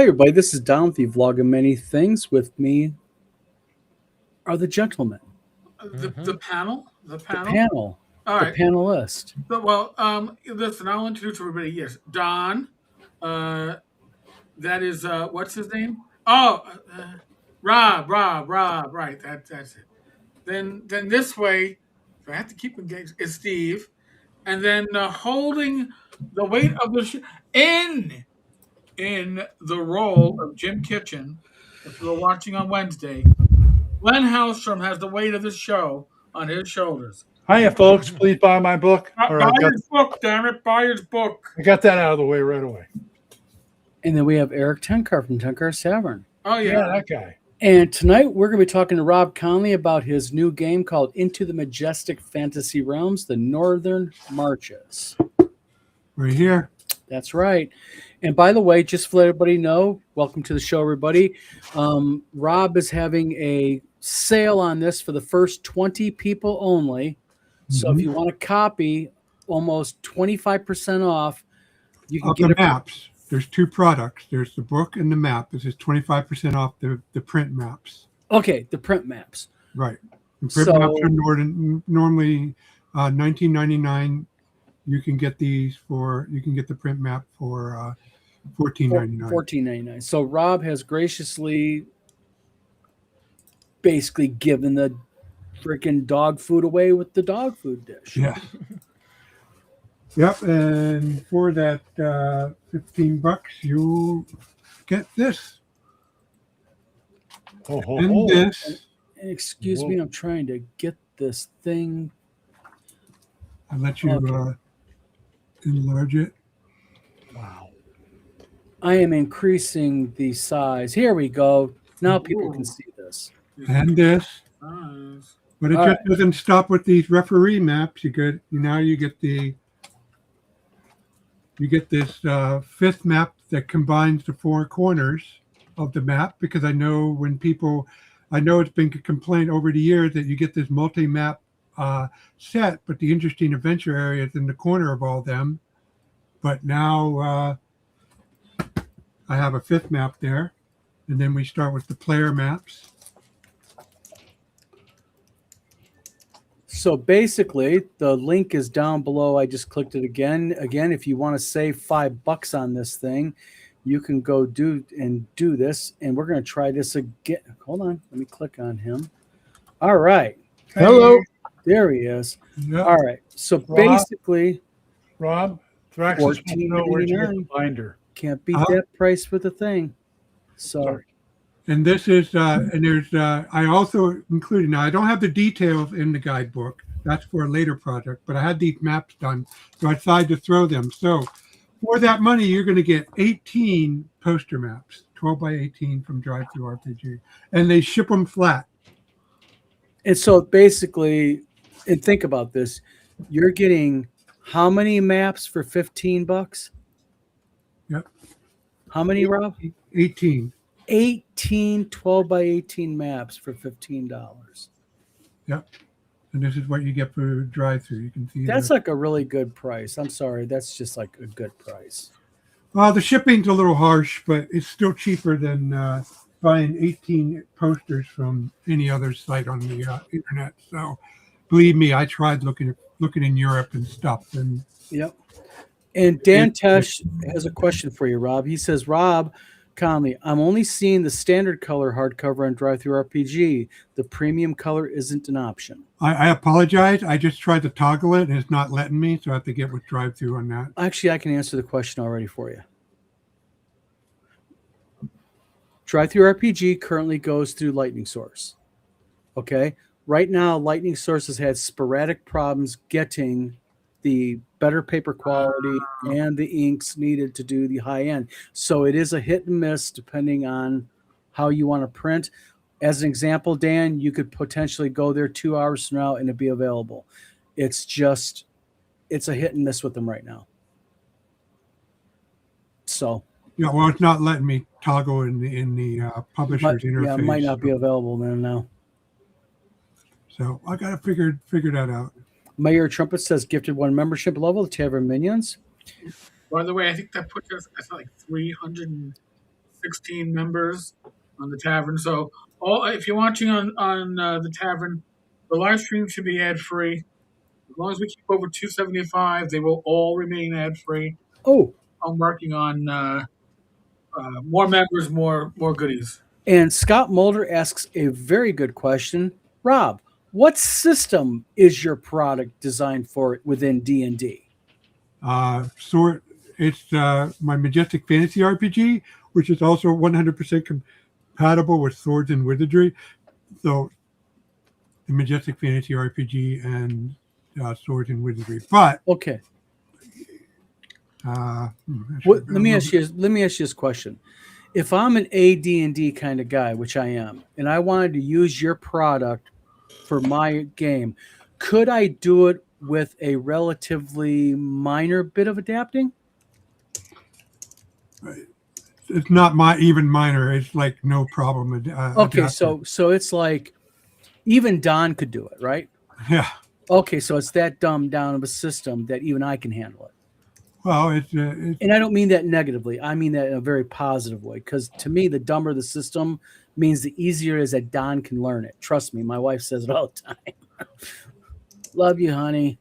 Hey everybody, this is Don with the vlog of many things. With me are the gentlemen. The panel? The panel. All right. The panelist. Well, listen, I'll introduce everybody. Yes, Don. That is, what's his name? Oh, Rob. Right, that's it. Then this way, if I have to keep engaged, is Steve. And then holding the weight of the in the role of Jim Kitchen, if you were watching on Wednesday, Len Hallstrom has the weight of the show on his shoulders. Hiya, folks. Please buy my book. Buy his book, damn it. Buy his book. I got that out of the way right away. And then we have Erik Tenkar from Tenkar's Tavern. Oh, yeah. That guy. And tonight we're going to be talking to Rob Conley about his new game called Into the Majestic Fantasy Realms, The Northern Marches. We're here. That's right. And by the way, just to let everybody know, welcome to the show, everybody. Rob is having a sale on this for the first 20 people only. So if you want a copy, almost 25% off, you can get the maps. There's two products. There's the book and the map. This is 25% off the print maps. Okay, the print maps. Right. The print maps are normally $19.99. You can get these for. You can get the print map for $14.99. $14.99. So Rob has graciously, basically given the freaking dog food away with the dog food dish. Yeah. Yep, and for that $15, you'll get this. This. And excuse me, I'm trying to get this thing. I'll let you enlarge it. Wow. I am increasing the size. Here we go. Now people can see this. And this. But it just doesn't stop with these referee maps. You get this fifth map that combines the four corners of the map, because I know it's been a complaint over the years that you get this multi-map set, but the interesting adventure area is in the corner of all them. But now I have a fifth map there, and then we start with the player maps. So basically, the link is down below. I just clicked it again. Again, if you want to save $5 on this thing, you can go do this. And we're going to try this again. Hold on. Let me click on him. All right. Hello. There he is. Yep. All right. So basically, Rob, $14.99 binder. Can't beat that price for the thing. So. And this is, and there's, I also included, now I don't have the details in the guidebook. That's for a later project, but I had these maps done, so I decided to throw them. So for that money, you're going to get 18 poster maps, 12 by 18 from DriveThruRPG, and they ship them flat. And so basically, and think about this, you're getting how many maps for $15? Yep. How many, Rob? 18. 18 12 by 18 maps for $15. Yep. And this is what you get for drive-through. You can see that's like a really good price. I'm sorry, that's just like a good price. The shipping's a little harsh, but it's still cheaper than buying 18 posters from any other site on the internet. So believe me, I tried looking in Europe and stuff. And yep. And DanTesch has a question for you, Rob. He says, Rob Conley, I'm only seeing the standard color hardcover on DriveThruRPG. The premium color isn't an option. I apologize. I just tried to toggle it and it's not letting me, so I have to get with DriveThru on that. Actually, I can answer the question already for you. DriveThruRPG currently goes through Lightning Source. Okay? Right now, Lightning Source has had sporadic problems getting the better paper quality and the inks needed to do the high end. So it is a hit and miss depending on how you want to print. As an example, Dan, you could potentially go there 2 hours from now and it'd be available. It's a hit and miss with them right now. So yeah, well, it's not letting me toggle in the publisher's interface. Yeah, it might not be available then now. So I got to figure that out. Mayor Trumpet says gifted 1 membership level, the Tavern Minions. By the way, I think that puts us at like 360 16 members on the Tavern. So if you're watching on the Tavern, the live stream should be ad free. As long as we keep over 275, they will all remain ad free. Oh, I'm working on more members, more goodies. and Scott Mulder asks a very good question. Rob, what system is your product designed for within D&D? It's my Majestic Fantasy RPG, which is also 100% compatible with Swords and Wizardry. So the Majestic Fantasy RPG and Swords and Wizardry. But Okay. let Let me ask you this question. If I'm an AD&D kind of guy, which I am, and I wanted to use your product for my game, could I do it with a relatively minor bit of adapting? It's not even minor. It's like no problem. Okay, adapting. so it's like even Don could do it, right? Yeah. Okay, so it's that dumbed down of a system that even I can handle it. Well, And I don't mean that negatively. I mean that in a very positive way. Because to me, the dumber the system means the easier it is that Don can learn it. Trust me, my wife says it all the time. Love you, honey.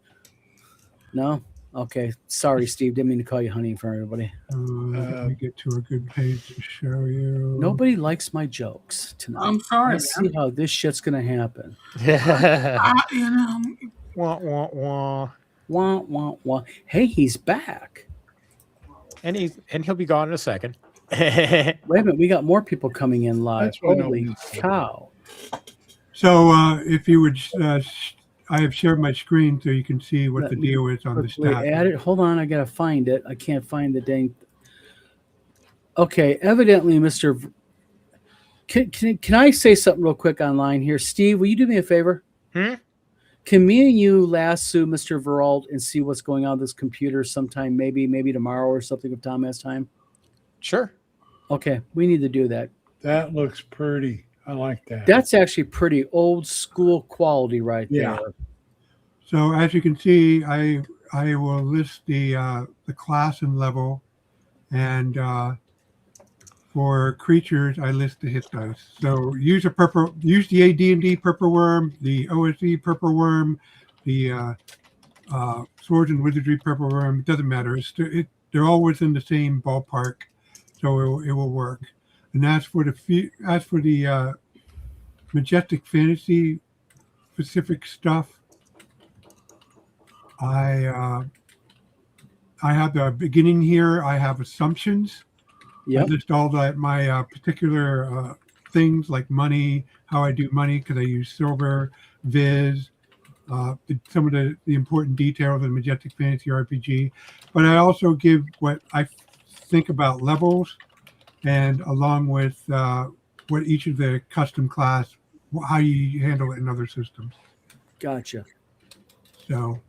No? Okay. Sorry, Steve. Didn't mean to call you honey in front of everybody. let me get to a good page to show you. Nobody likes my jokes tonight. I'm sorry, Let's see how this shit's going to happen. You know, Wah, wah, wah. Wah, wah, wah. Hey, he's back. And he'll be gone in a second. Wait a minute. We got more people coming in live. That's what I Holy know. cow. So if you would, I have shared my screen so you can see what the deal is on the Wait, stat. add it. Hold on, I gotta find it. I can't find the dang. Okay, evidently, Mr. Can I say something real quick online here, Steve? Will you do me a favor? Can me and you lasso Mr. Verald and see what's going on with this computer sometime, maybe tomorrow or something if Tom has time? Sure. Okay, we need to do that. That looks pretty. I like that. That's actually pretty old school quality right Yeah. there. So as you can see, I will list the class and level, and for creatures, I list the hit dice. So use the AD&D purple worm, the OSE purple worm, the Swords and Wizardry purple worm. It doesn't matter. They're all within the same ballpark, so it will work. And as for the Majestic Fantasy specific stuff, I have the beginning here. I have assumptions. Yep. I list all my particular things like money, how I do money because I use silver, Viz, some of the important details of the Majestic Fantasy RPG. But I also give what I think about levels, and along with what each of the custom class, how you handle it in other systems. Gotcha. So,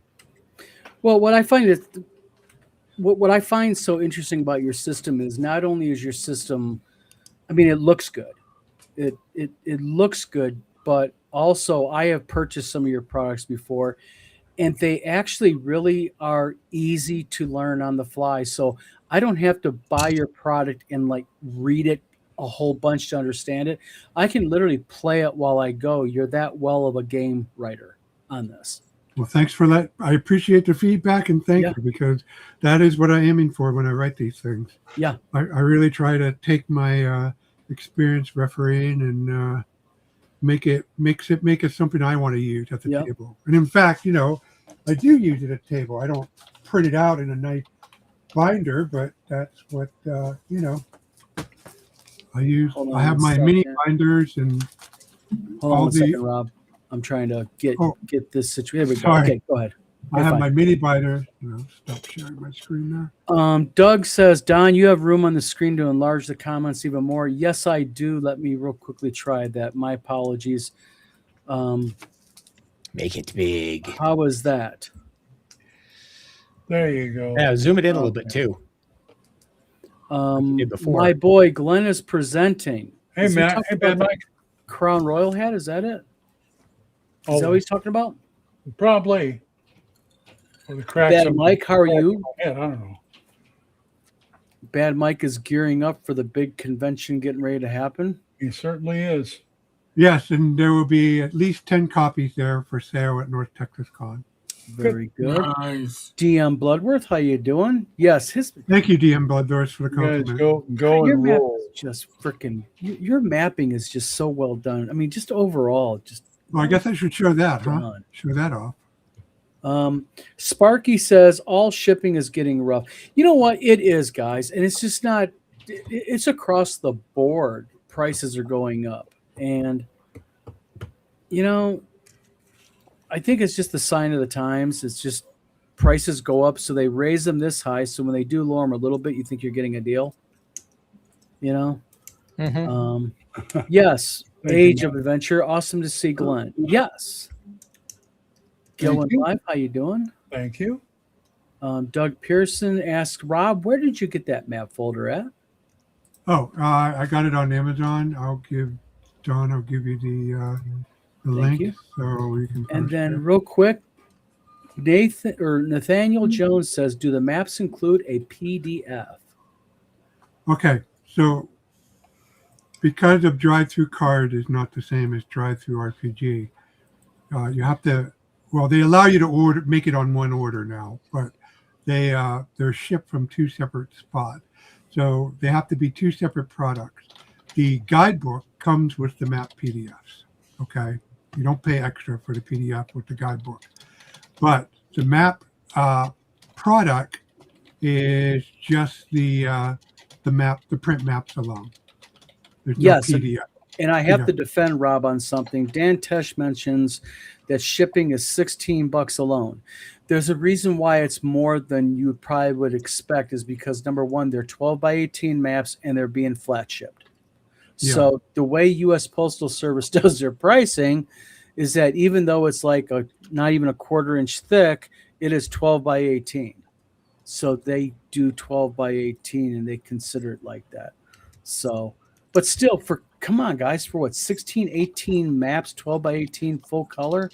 well, what I find is what I find so interesting about your system is not only is your system, I mean, it looks good. It looks good, but also I have purchased some of your products before, and they actually really are easy to learn on the fly. So I don't have to buy your product and like read it a whole bunch to understand it. I can literally play it while I go. You're that well of a game writer on this. well, thanks for that. I appreciate the feedback, and thank you, because that is what I'm aiming for when I write these things. Yeah. I really try to take my experience refereeing and make it something I want to use at the table. And in fact, I do use it at the table. I don't print it out in a nice binder, but that's what I use. Hold on I have one my second. mini binders and Hold on all one second, Rob. I'm trying to get this situation. Here we go. Sorry. Okay, go ahead. I You're have fine. my mini binder. Stop sharing my screen there. Doug says, Don, you have room on the screen to enlarge the comments even more. Yes, I do. Let me real quickly try that. My apologies. Make it big. How was that? There you go. Yeah, zoom it in a little bit too. did before. My boy Glenn is presenting. Hey, Is he Matt. talking Hey, about Bad the Mike. Crown Royal hat? Is that it? Is that what he's talking about? Probably. Or the cracks Bad of Mike, how are you? my head, I don't know. Bad Mike is gearing up for the big convention getting ready to happen. He certainly is. Yes, and there will be at least 10 copies there for sale at North Texas Con. Very good. Nice. DM Bloodworth, how you doing? Yes, Thank you, DM Bloodthirst, for the You guys compliment. go your and map roll. is just freaking. Your mapping is just so well done. I mean, just overall, just. Well, I guess I should show that, huh? done. Show that off. Sparky says all shipping is getting rough. You know what? It is, guys, and it's just not. It's across the board. Prices are going up, and I think it's just the sign of the times. It's just prices go up, so they raise them this high. So when they do lower them a little bit, you think you're getting a deal. Mhm. Yes, Thank Age you, of Adventure. Awesome to see Glenn. Yes. Thank Gillen you. Live, how you doing? Thank you. Doug Pearson asked Rob, where did you get that map folder at? Oh, I got it on Amazon. I'll give you the link you. so you can. And post then it. real quick, Nathaniel Jones says, do the maps include a PDF? Okay, so because of drive-through card is not the same as drive-through RPG, you have to. Well, they allow you to make it on one order now, but they're shipped from two separate spots, so they have to be two separate products. The guidebook comes with the map PDFs. Okay, you don't pay extra for the PDF with the guidebook, but the map product is just the print maps alone. There's no Yes, PDF. And I have Yeah. to defend Rob on something. DanTesch mentions that shipping is $16 alone. There's a reason why it's more than you probably would expect, is because number one, they're 12 by 18 maps and they're being flat shipped. Yeah. So the way U.S. Postal Service does their pricing is that even though it's like not even a quarter-inch thick, it is 12 by 18. So they do 12 by 18 and they consider it like that. So, but still, come on, guys, for what, 16, 18 maps, 12 by 18 full color?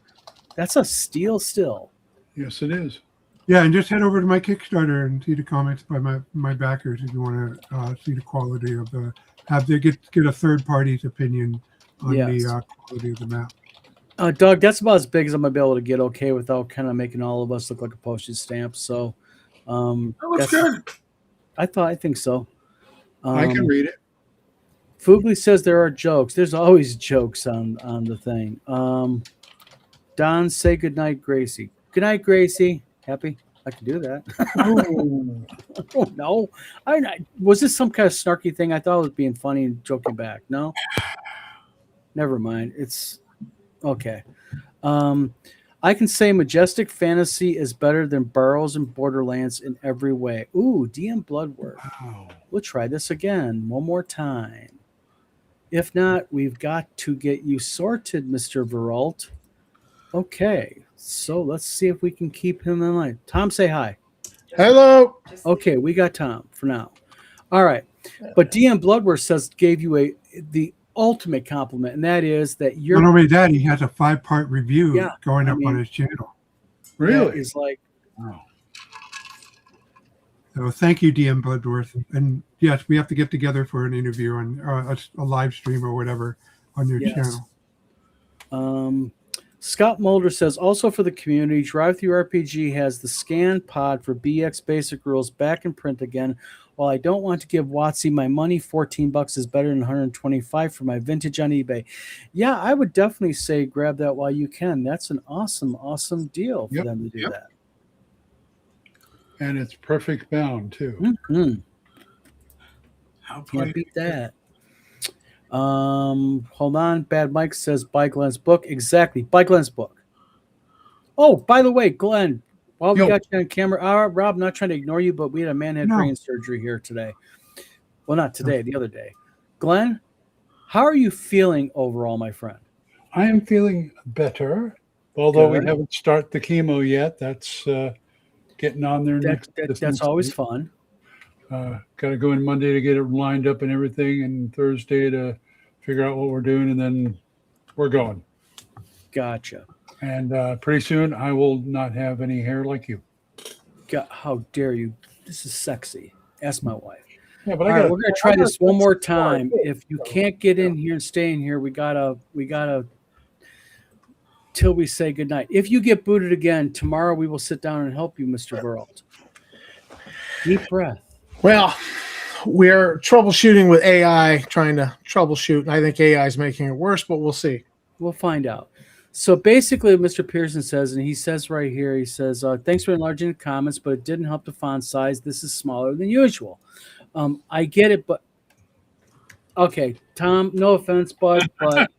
That's a steal still. Yes, it is. Yeah, and just head over to my Kickstarter and see the comments by my backers if you want to see the quality of get a third party's opinion on Yes. the quality of the map. Doug, that's about as big as I'm going to be able to get okay without kind of making all of us look like a postage stamp. So That looks good. I think so. I can read it. Fugly says there are jokes. There's always jokes on the thing. Don, say goodnight, Gracie. Good night, Gracie. Happy? I can do that. Oh, Oh, no. Was this some kind of snarky thing? I thought it was being funny and joking back. No? Never mind. It's okay. I can say Majestic Fantasy is better than Burrows and Borderlands in every way. Ooh, DM Bloodworth. wow. We'll try this again one more time. If not, we've got to get you sorted, Mr. Veralt. Okay, so let's see if we can keep him in line. Tom, say hi. Hello. Okay, we got Tom for now. All right, but DM Bloodworth gave you the ultimate compliment, and that is that Not only that, he has a 5-part review Yeah, going I up mean- on his channel. Really? is like Wow. So thank you, DM Bloodworth. And yes, we have to get together for an interview on a live stream or whatever on your Yes. channel. Scott Mulder says, also for the community, Drive-Thru RPG has the scan pod for BX Basic Rules back in print again. While I don't want to give WotC my money, $14 is better than $125 for my vintage on eBay. Yeah, I would definitely say grab that while you can. That's an awesome, awesome deal for Yep, them to do yep. that. And it's perfect bound too. Mhm. How Can't polite. beat that. Hold on. Bad Mike says buy Glenn's book. Exactly. Buy Glenn's book. Oh, by the way, Glenn, while we Yo. got you on camera, Rob, not trying to ignore you, but we had a man had No. brain surgery here today. Well, not today, the other day. Glenn, how are you feeling overall, my friend? I am feeling better, although we Good. haven't started the chemo yet. That's getting on there next. this That's next always week. fun. Got to go in Monday to get it lined up and everything, and Thursday to figure out what we're doing, and then we're going. Gotcha. And pretty soon, I will not have any hair like you. How dare you? This is sexy. Ask my wife. Yeah, but All right, we're gonna try this one more time. Hey, If you can't get in here and stay in here, we gotta till we say goodnight. If you get booted again tomorrow, we will sit down and help you, Mr. World. Deep breath. Well, we're troubleshooting with AI, trying to troubleshoot. I think AI is making it worse, but we'll see. We'll find out. So basically, Mr. Pearson says, and he says right here, he says, thanks for enlarging the comments, but it didn't help the font size. This is smaller than usual. I get it, but okay, Tom, no offense, bud, but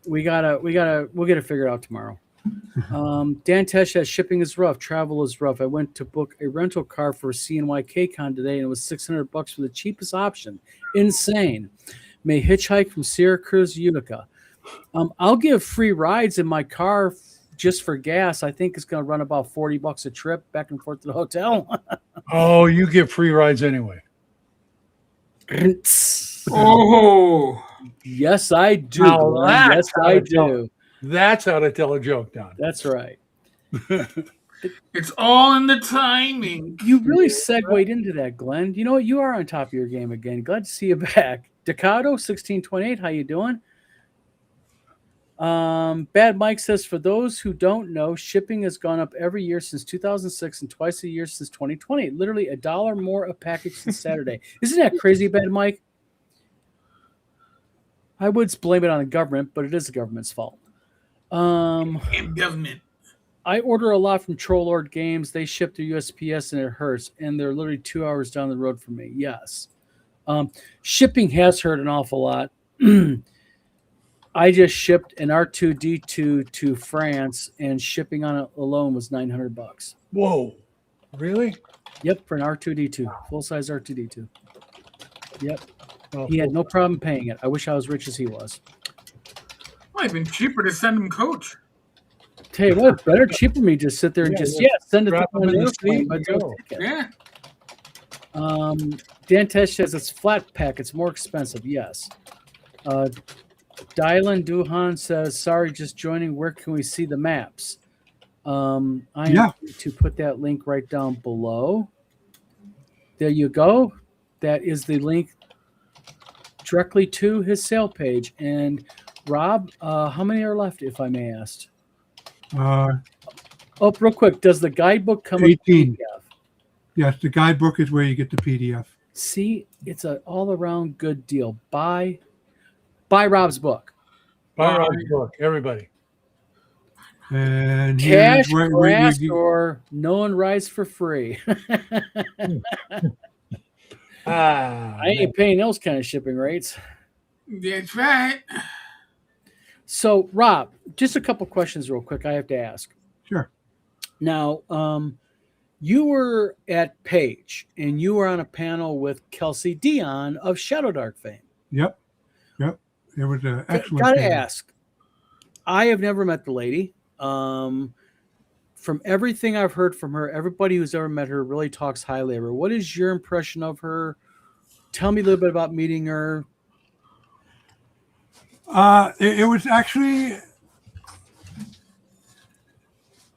we'll get it figured out tomorrow. DanTesch says shipping is rough, travel is rough. I went to book a rental car for CNYKCon today, and it was $600 for the cheapest option. Insane. May hitchhike from Syracuse, Utica. I'll give free rides in my car just for gas. I think it's going to run about $40 a trip back and forth to the hotel. Oh, you get free rides anyway. Oh, Yes, I do. Now Glenn. that's Yes, how I to tell do. That's how to tell a joke, Don. That's right. it's all in the timing. You really segued into that, Glenn. You know what? You are on top of your game again. Glad to see you back. Decado 1628, how you doing? Bad Mike says, for those who don't know, shipping has gone up every year since 2006 and twice a year since 2020. Literally $1 more a package since Saturday. Isn't that crazy, Bad Mike? I would blame it on the government, but it is the government's fault. And government. I order a lot from Trollord Games. They ship through USPS and it hurts, and they're literally 2 hours down the road from me. Yes. Shipping has hurt an awful lot. I just shipped an R2D2 to France, and shipping on it alone was $900. Whoa. Really? Yep, for an R2D2, full-size R2D2. Yep. Oh, He had no problem paying it. I wish I was rich as he was. Might have been cheaper to send him coach. Tell you what, better cheaper me just sit there and send it Wrap to them in the airplane, seat but and don't go. take it. Yeah. DanTesch says it's flat pack. It's more expensive. Yes. Dylan Duhan says, sorry, just joining. Where can we see the maps? I am going to put that link right down below. There you go. That is the link directly to his sale page. And Rob, how many are left, if I may ask? Real quick. Does the guidebook come with 18. PDF? Yes, the guidebook is where you get the PDF. See, it's an all-around good deal. Buy Rob's book. Buy Rob's book, everybody. And Cash, here's where grass, you, or no one rides for free. I ain't paying those kind of shipping rates. That's right. So, Rob, just a couple questions real quick I have to ask. Sure. Now, you were at Page, and you were on a panel with Kelsey Dion of Shadow Dark fame. Yep. It was an excellent. Gotta panel. ask. I have never met the lady. From everything I've heard from her, everybody who's ever met her really talks highly of her. What is your impression of her? Tell me a little bit about meeting her. It was actually,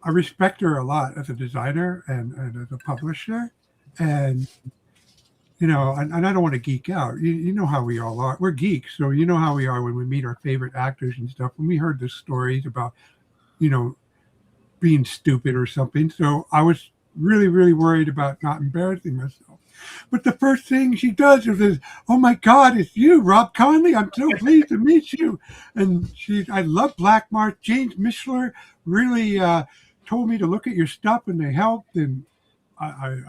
I respect her a lot as a designer and as a publisher, and and I don't want to geek out. You know how we all are. We're geeks, so you know how we are when we meet our favorite actors and stuff. When we heard the stories about, being stupid or something, so I was really, really worried about not embarrassing myself. But the first thing she does is says, "Oh my God, it's you, Rob Conley. I'm so pleased to meet you." And I love Black Mark. James Mishler really told me to look at your stuff, and they helped. And I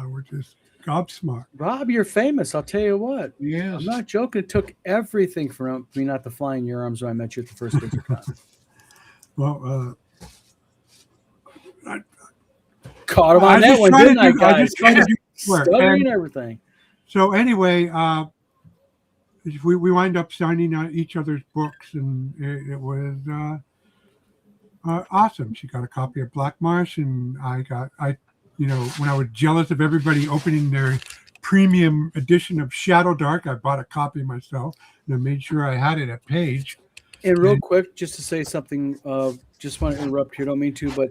was just gobsmacked. Rob, you're famous. I'll tell you what. Yes. I'm not joking. It took everything from me not to fly in your arms when I met you at the first VisionCon. Well, Caught him on that one, didn't I, guys? I just tried to do work. Stuttering and everything. So anyway, we wind up signing each other's books, and it was awesome. She got a copy of Black Marsh, and when I was jealous of everybody opening their premium edition of Shadow Dark, I bought a copy myself, and I made sure I had it at Page. And real quick, just to say something, just want to interrupt here. Don't mean to, but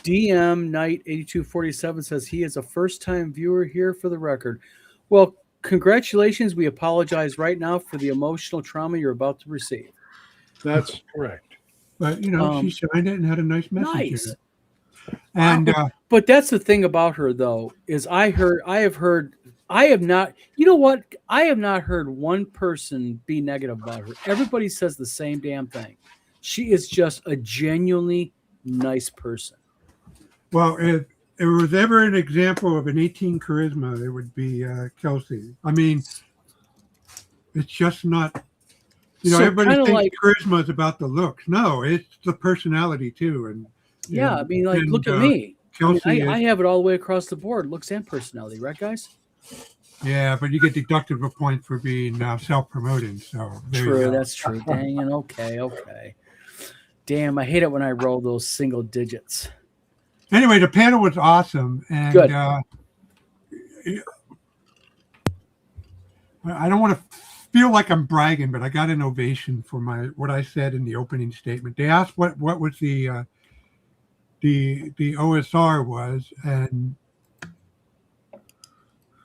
DM Knight 8247 says he is a first-time viewer here for the record. Well, congratulations. We apologize right now for the emotional trauma you're about to receive. That's correct. But she signed it and had a nice message Nice. in it. And But that's the thing about her, though, is I have not, you know what? I have not heard one person be negative about her. Everybody says the same damn thing. She is just a genuinely nice person. well, if there was ever an example of an 18 charisma, it would be Kelsey. I mean, it's just not. So everybody kinda thinks like- charisma is about the looks. No, it's the personality too. And Yeah, I mean, like, look at me. Kelsey, I have it all the way across the board, looks and personality, right, guys? yeah, but you get deducted a point for being self-promoting. So there you True, go. that's true. Dang it. Okay. Damn, I hate it when I roll those single digits. Anyway, the panel was awesome, and Good. I don't want to feel like I'm bragging, but I got an ovation for what I said in the opening statement. They asked what was the OSR was, and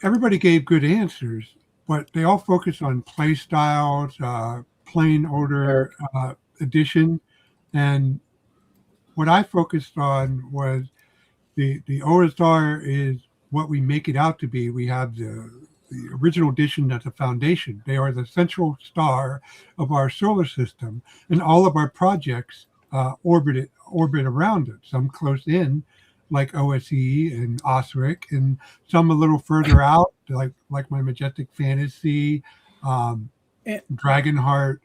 everybody gave good answers, but they all focused on play styles, plain order edition, and what I focused on was the OSR is what we make it out to be. We have the original edition as a foundation. They are the central star of our solar system, and all of our projects orbit around it. Some close in, like OSE and Osric, and some a little further out, like my Majestic Fantasy, Dragonheart.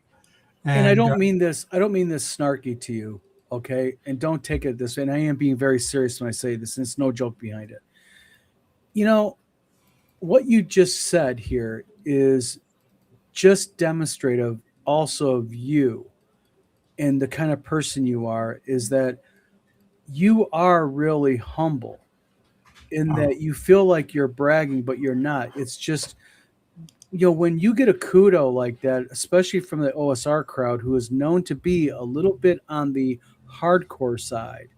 And I don't mean this snarky to you, okay? And don't take it this way. And I am being very serious when I say this, and it's no joke behind it. What you just said here is just demonstrative also of you and the kind of person you are, is that you are really humble in that you feel like you're bragging, but you're not. It's just, when you get a kudo like that, especially from the OSR crowd, who is known to be a little bit on the hardcore side,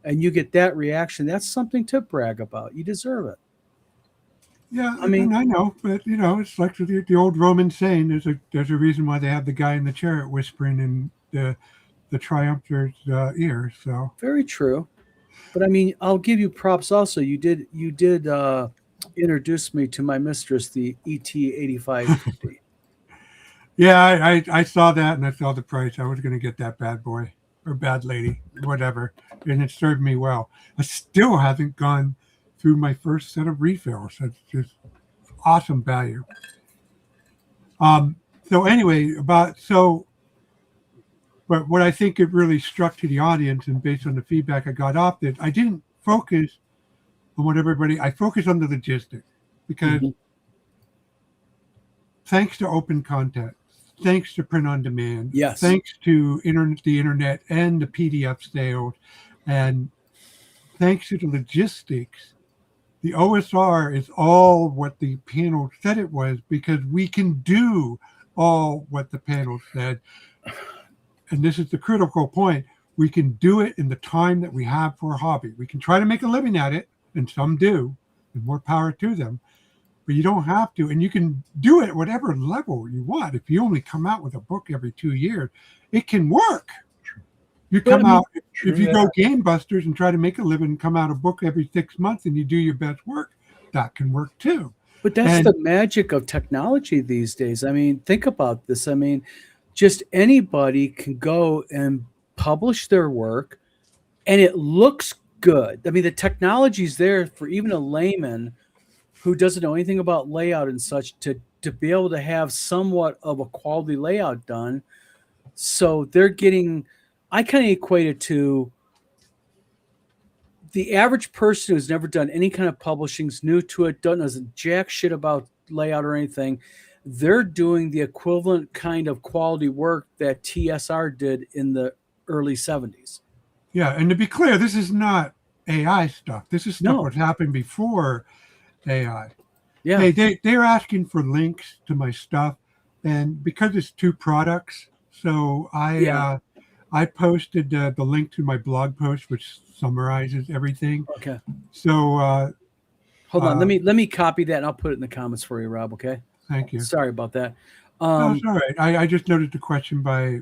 and you get that reaction, that's something to brag about. You deserve it. Yeah, I mean, I know, but it's like the old Roman saying: there's a reason why they have the guy in the chariot whispering in the triumpher's ear. So very true. But I mean, I'll give you props. Also, you did introduce me to my mistress, the ET8550. Yeah, I saw that and I saw the price. I was going to get that bad boy or bad lady, whatever, and it served me well. I still haven't gone through my first set of refills. That's just awesome value. So anyway, but what I think it really struck to the audience, and based on the feedback I got off it, I didn't focus on what I focused on the logistics, because thanks to open content, thanks to print on demand, yes, thanks to the internet and the PDF sales, and thanks to the logistics, the OSR is all what the panel said it was, because we can do all what the panel said. And this is the critical point. We can do it in the time that we have for a hobby. We can try to make a living at it, and some do, and more power to them. But you don't have to, and you can do it at whatever level you want. If you only come out with a book every 2 years, it can work. You come out, if you go Game Busters and try to make a living, come out a book every 6 months, and you do your best work, that can work too. But that's the magic of technology these days. I mean, think about this. I mean, just anybody can go and publish their work, and it looks good. I mean, the technology's there for even a layman who doesn't know anything about layout and such to be able to have somewhat of a quality layout done. So they're getting, I kind of equate it to the average person who's never done any kind of publishing, is new to it, doesn't jack shit about layout or anything. They're doing the equivalent kind of quality work that TSR did in the early 70s. Yeah, and to be clear, this is not AI stuff. This is stuff what happened before AI. Yeah, they're asking for links to my stuff, and because it's 2 products, so I I posted the link to my blog post, which summarizes everything. Okay. So Hold on. Let me copy that and I'll put it in the comments for you, Rob. Okay. thank you. Sorry about that. No, it's all right. I just noted the question by.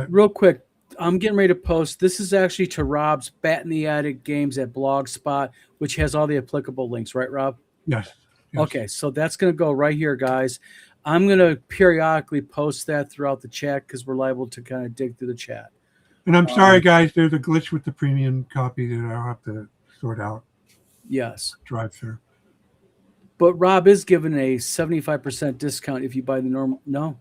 Real quick, I'm getting ready to post. This is actually to Rob's Bat in the Attic Games at Blogspot, which has all the applicable links, right, Rob? Yes. Yes. Okay, so that's going to go right here, guys. I'm going to periodically post that throughout the chat because we're liable to kind of dig through the chat. And I'm sorry, guys. There's a glitch with the premium copy that I'll have to sort out. Yes. Drive through. But Rob is given a 75% discount if you buy the normal. No.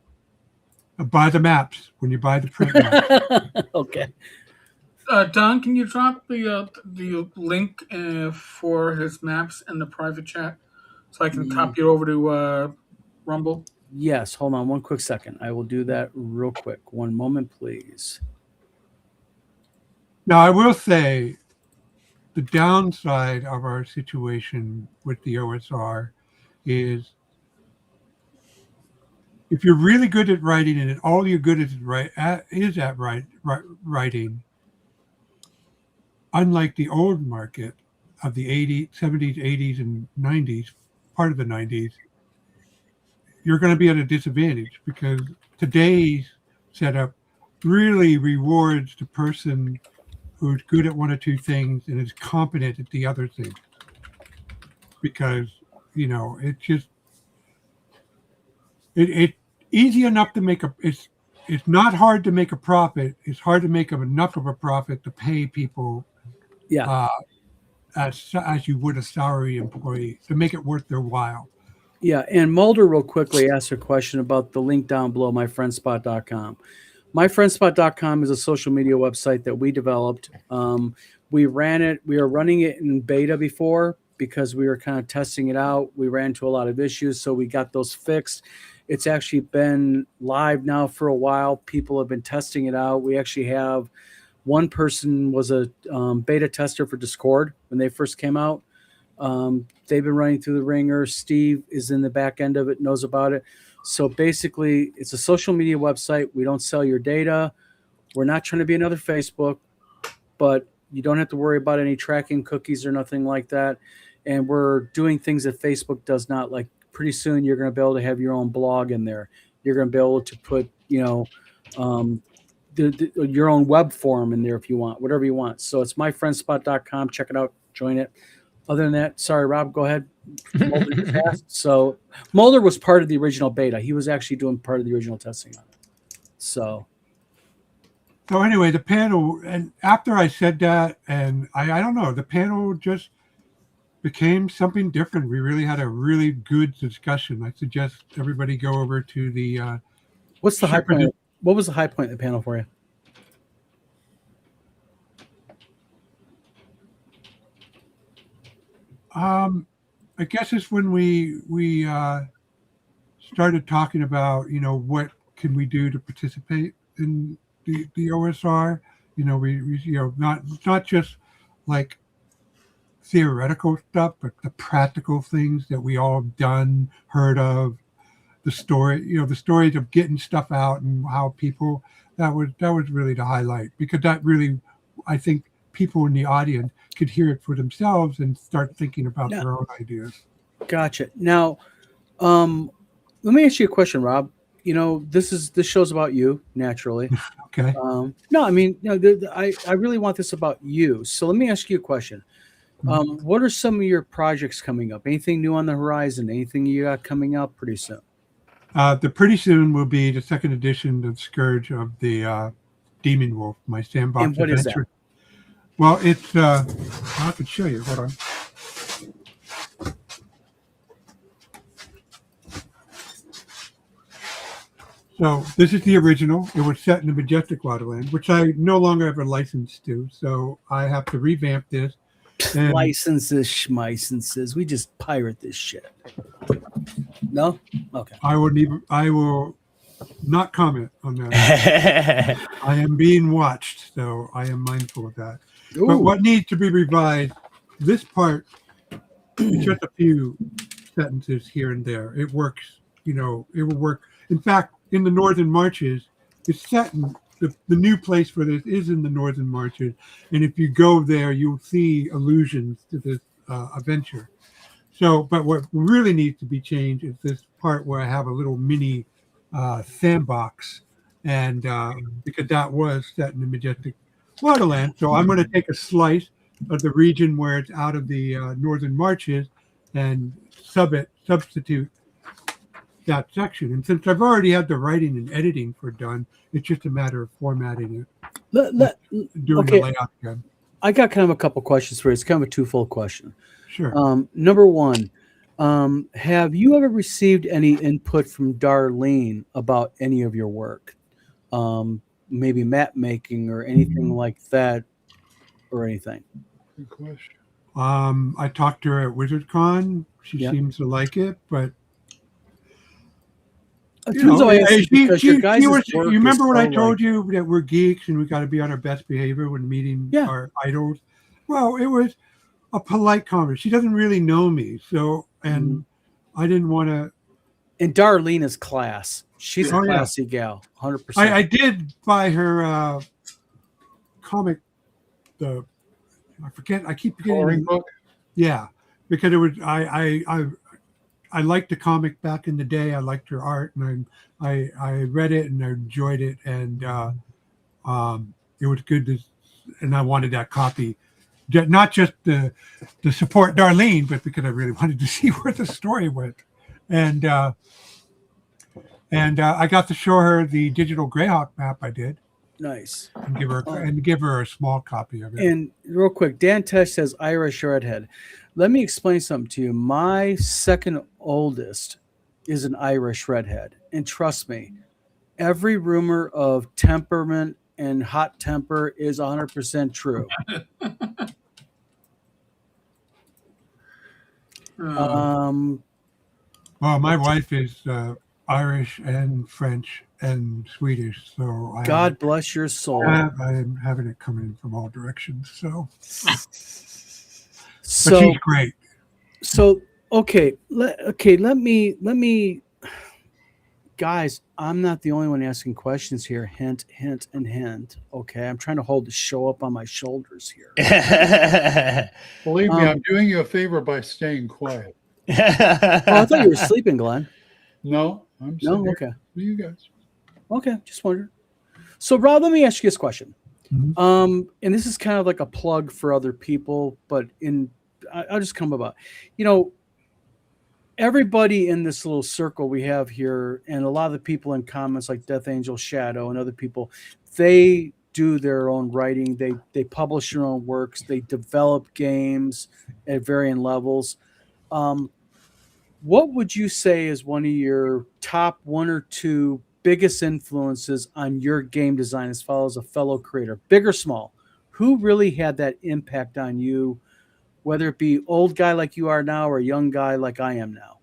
Buy the maps when you buy the print maps. Okay. Don, can you drop the link for his maps in the private chat so I can copy it over to Rumble? Yes. Hold on one quick second. I will do that real quick. One moment, please. Now, I will say the downside of our situation with the OSR is if you're really good at writing and all you're good at writing, unlike the old market of the 80s, 70s, 80s, and 90s, part of the 90s, you're going to be at a disadvantage because today's setup really rewards the person who's good at one or two things and is competent at the other things. Because, you know, it's just it's easy enough to make it's not hard to make a profit. It's hard to make enough of a profit to pay people as you would a salary employee to make it worth their while. Yeah, and Mulder real quickly asked a question about the link down below, myfriendspot.com. Myfriendspot.com is a social media website that we developed. We ran it. We were running it in beta before because we were kind of testing it out. We ran into a lot of issues, so we got those fixed. It's actually been live now for a while. People have been testing it out. We actually have one person was a beta tester for Discord when they first came out. They've been running through the ringer. Steve is in the back end of it, knows about it. So basically, it's a social media website. We don't sell your data. We're not trying to be another Facebook, but you don't have to worry about any tracking cookies or nothing like that. And we're doing things that Facebook does not. Like pretty soon, you're going to be able to have your own blog in there. You're going to be able to put, your own web form in there if you want, whatever you want. So it's myfriendspot.com. Check it out. Join it. Other than that, sorry, Rob, go ahead. So Mulder was part of the original beta. He was actually doing part of the original testing on it. So anyway, the panel, and after I said that, and I don't know, the panel just became something different. We really had a really good discussion. I suggest everybody go over to the what's the high point? What was the high point in the panel for you? I guess it's when we started talking about, what can we do to participate in the OSR. We not just like theoretical stuff, but the practical things that we all done, heard of, the stories of getting stuff out and how people, that was really the highlight, because that really, I think people in the audience could hear it for themselves and start thinking about their own ideas. Gotcha. Now, let me ask you a question, Rob. This show's about you, naturally. Okay. No, I mean, I really want this about you. So let me ask you a question. What are some of your projects coming up? Anything new on the horizon? Anything you got coming up pretty soon? The pretty soon will be the second edition of Scourge of the Demon Wolf, my sandbox and what adventure. Is that? Well, it's I could show you. Hold on. So this is the original. It was set in the Majestic Waterland, which I no longer have a license to. So I have to revamp this. And Licenses, schmicenses. We just pirate this shit. No? Okay. I will not comment on that. I am being watched, so I am mindful of that. Ooh. But what needs to be revised, this part, just a few sentences here and there. It works, it will work. In fact, in the Northern Marches, it's set in the new place for this is in the Northern Marches, and if you go there, you'll see allusions to this adventure. So, but what really needs to be changed is this part where I have a little mini sandbox, and because that was set in the majestic waterland. So I'm going to take a slice of the region where it's out of the Northern Marches and substitute that section. And since I've already had the writing and editing for done, it's just a matter of formatting it, doing the layout again. I got kind of a couple questions for you. It's kind of a twofold question. Sure. Number one, have you ever received any input from Darlene about any of your work? Maybe map making or anything like that, or anything? Good question. I talked to her at WizardCon. She seems to like it, but you remember when I told you that we're geeks and we got to be on our best behavior when meeting our idols? Well, it was a polite conversation. She doesn't really know me, so I didn't want to. And Darlene is class. She's a classy gal, 100%. I did buy her comic. I forget. I keep forgetting. Coloring book. Yeah, because it was I liked the comic back in the day. I liked her art, and I read it and I enjoyed it, and it was good. And I wanted that copy, not just to support Darlene, but because I really wanted to see where the story went. And I got to show her the digital Greyhawk map I did. Nice. And give her a small copy of it. And real quick, DanTesch says Irish redhead. Let me explain something to you. My second oldest is an Irish redhead. And trust me, every rumor of temperament and hot temper is 100% true. Well, my wife is Irish and French and Swedish, so God bless your soul. I'm having it come in from all directions. So So she's great. So let me guys, I'm not the only one asking questions here. Hint, hint, and hint. Okay, I'm trying to hold the show up on my shoulders here. Believe me, I'm doing you a favor by staying quiet. Oh, I thought you were sleeping, Glenn. No, I'm okay. For you guys. Okay, just wondered. So, Rob, let me ask you this question. Mm-hmm. And this is kind of like a plug for other people, but I'll just come about. Everybody in this little circle we have here, and a lot of the people in comments like Death Angel Shadow and other people, they do their own writing. They publish their own works. They develop games at varying levels. What would you say is one of your top one or two biggest influences on your game design as far as a fellow creator, big or small? Who really had that impact on you, whether it be old guy like you are now or a young guy like I am now?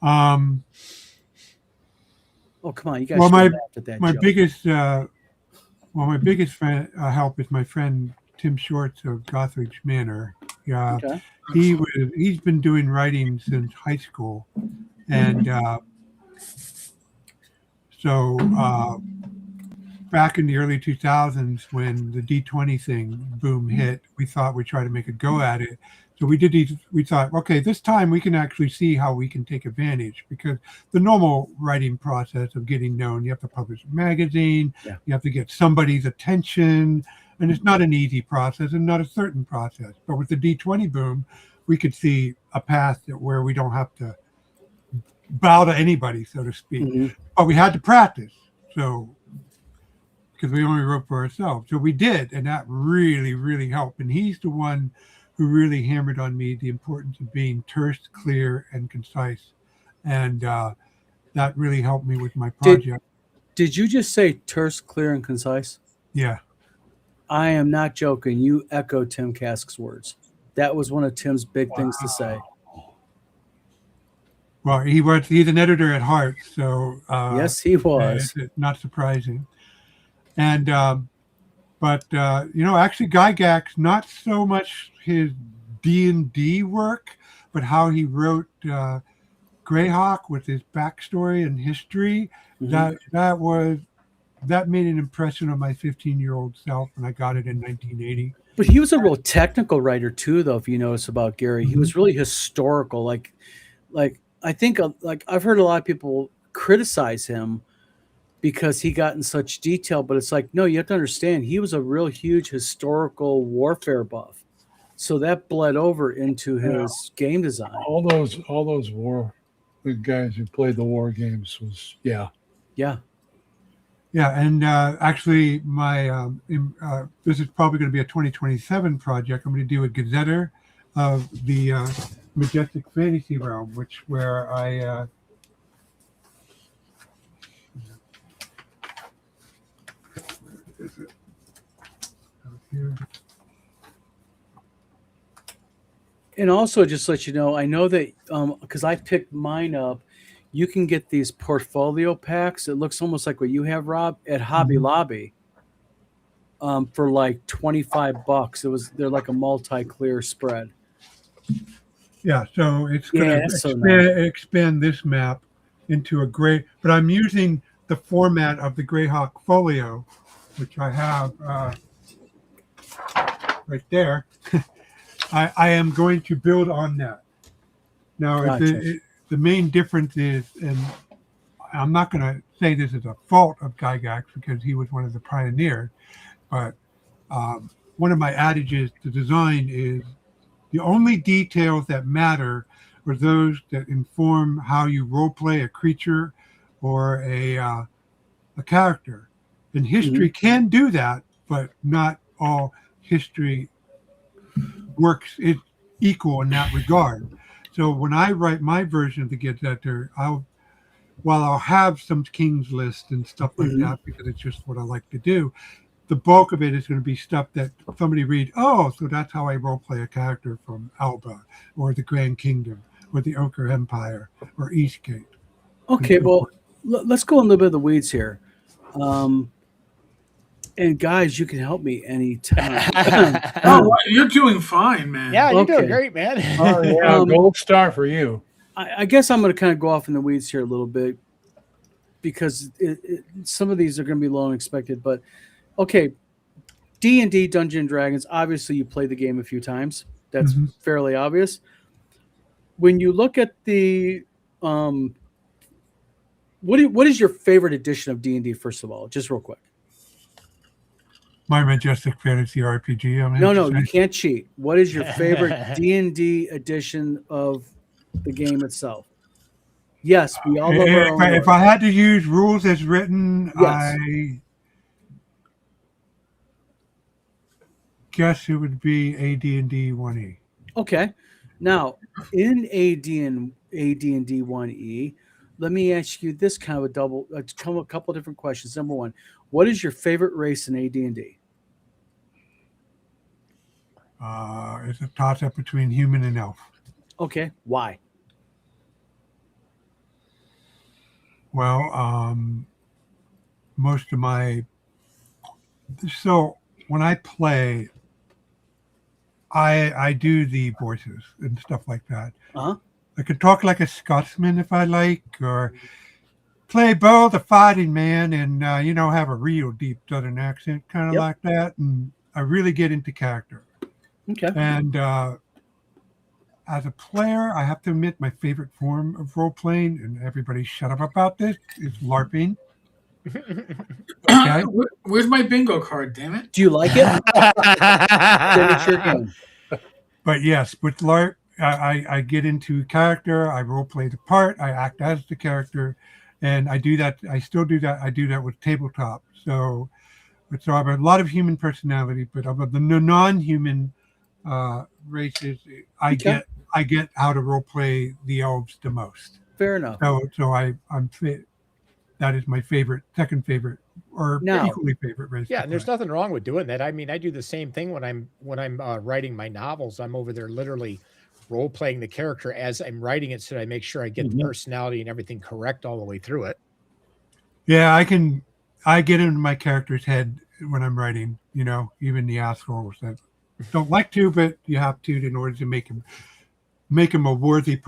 Oh, come on, you guys. Well, my joke. biggest friend, help is my friend Tim Shorts of Gothridge Manor. Yeah, Okay. He's been doing writing since high school, and so back in the early 2000s when the D20 thing boom hit, we thought we'd try to make a go at it. So we did these. We thought, okay, this time we can actually see how we can take advantage, because the normal writing process of getting known, you have to publish a magazine, you have to get somebody's attention, and it's not an easy process and not a certain process. But with the D20 boom, we could see a path where we don't have to bow to anybody, so to speak. Mm-hmm. But we had to practice, so because we only wrote for ourselves. So we did, and that really, really helped. And he's the one who really hammered on me the importance of being terse, clear, and concise. And that really helped me with my project. Did you just say terse, clear, and concise? Yeah. I am not joking. You echoed Tim Kask's words. That was one of Tim's big things to say. Well, he's an editor at heart, so yes, he was. It's not surprising. And but actually, Gygax, not so much his D&D work, but how he wrote Greyhawk with his backstory and history. Mm-hmm. that made an impression on my 15-year-old self when I got it in 1980. But he was a real technical writer too, though. If you notice about Gary, he was really historical. Like I think like I've heard a lot of people criticize him because he got in such detail, but it's like, no, you have to understand he was a real huge historical warfare buff. So that bled over into his game design. All those war, the guys who played the war games was Yeah. Yeah, and actually, my this is probably going to be a 2027 project. I'm going to do a gazetter of the Majestic Fantasy Realm, where I where is it? Out here. And also, just to let you know, I know that because I picked mine up, you can get these portfolio packs. It looks almost like what you have, Rob, at Hobby Lobby for like $25. They're like a multi-clear spread. Yeah, so it's going to expand this map into a gray, but I'm using the format of the Greyhawk Folio, which I have right there. I am going to build on that. Now, Gotcha. The main difference is, and I'm not going to say this is a fault of Gygax because he was one of the pioneers, but one of my adages to design is the only details that matter are those that inform how you roleplay a creature or a character. And history can do that, but not all history works equal in that regard. So when I write my version of the Gazetter, I'll have some King's List and stuff like that because it's just what I like to do. The bulk of it is going to be stuff that somebody read, oh, so that's how I roleplay a character from Alba or the Grand Kingdom or the Ochre Empire or Eastgate. Okay, well, let's go a little bit of the weeds here. And guys, you can help me anytime. Oh, you're doing fine, man. Yeah, you're Okay. doing great, man. Oh, yeah, gold star for you. I guess I'm going to kind of go off in the weeds here a little bit because some of these are going to be low and expected. But okay, D&D Dungeons and Dragons. Obviously, you played the game a few times. That's fairly obvious. When you look at the what is your favorite edition of D&D? First of all, just real quick. My Majestic Fantasy RPG. No, you can't cheat. What is your favorite D&D edition of the game itself? Yes, we all love our own. If I had to use rules as written, Yes. I guess it would be AD&D 1E. Okay. Now, in AD&D 1E, let me ask you this kind of a couple of different questions. Number one, what is your favorite race in AD&D? It's a toss-up between human and elf. Okay. Why? Well, most of my... So when I play, I do the voices and stuff like that. Uh-huh. I could talk like a Scotsman if I like, or play Bo the Fighting Man and, have a real deep Southern accent, kind of like that. And I really get into character. Okay. And as a player, I have to admit my favorite form of role-playing, and everybody shut up about this, is LARPing. Okay. Where's my bingo card, damn it? Do you like it? Then it's your game. But yes, with LARP, I get into character, I role-play the part, I act as the character, and I do that. I still do that. I do that with tabletop. So I have a lot of human personality, but of the non-human races, I get how to role-play the elves the most. Fair enough. So I'm fit. That is my second favorite, or equally favorite race. Yeah, and there's nothing wrong with doing that. I mean, I do the same thing when I'm writing my novels. I'm over there literally role playing the character as I'm writing it, so that I make sure I get the personality and everything correct all the way through it. Yeah, I get into my character's head when I'm writing. Even the assholes that don't like to, but you have to in order to make him a worthy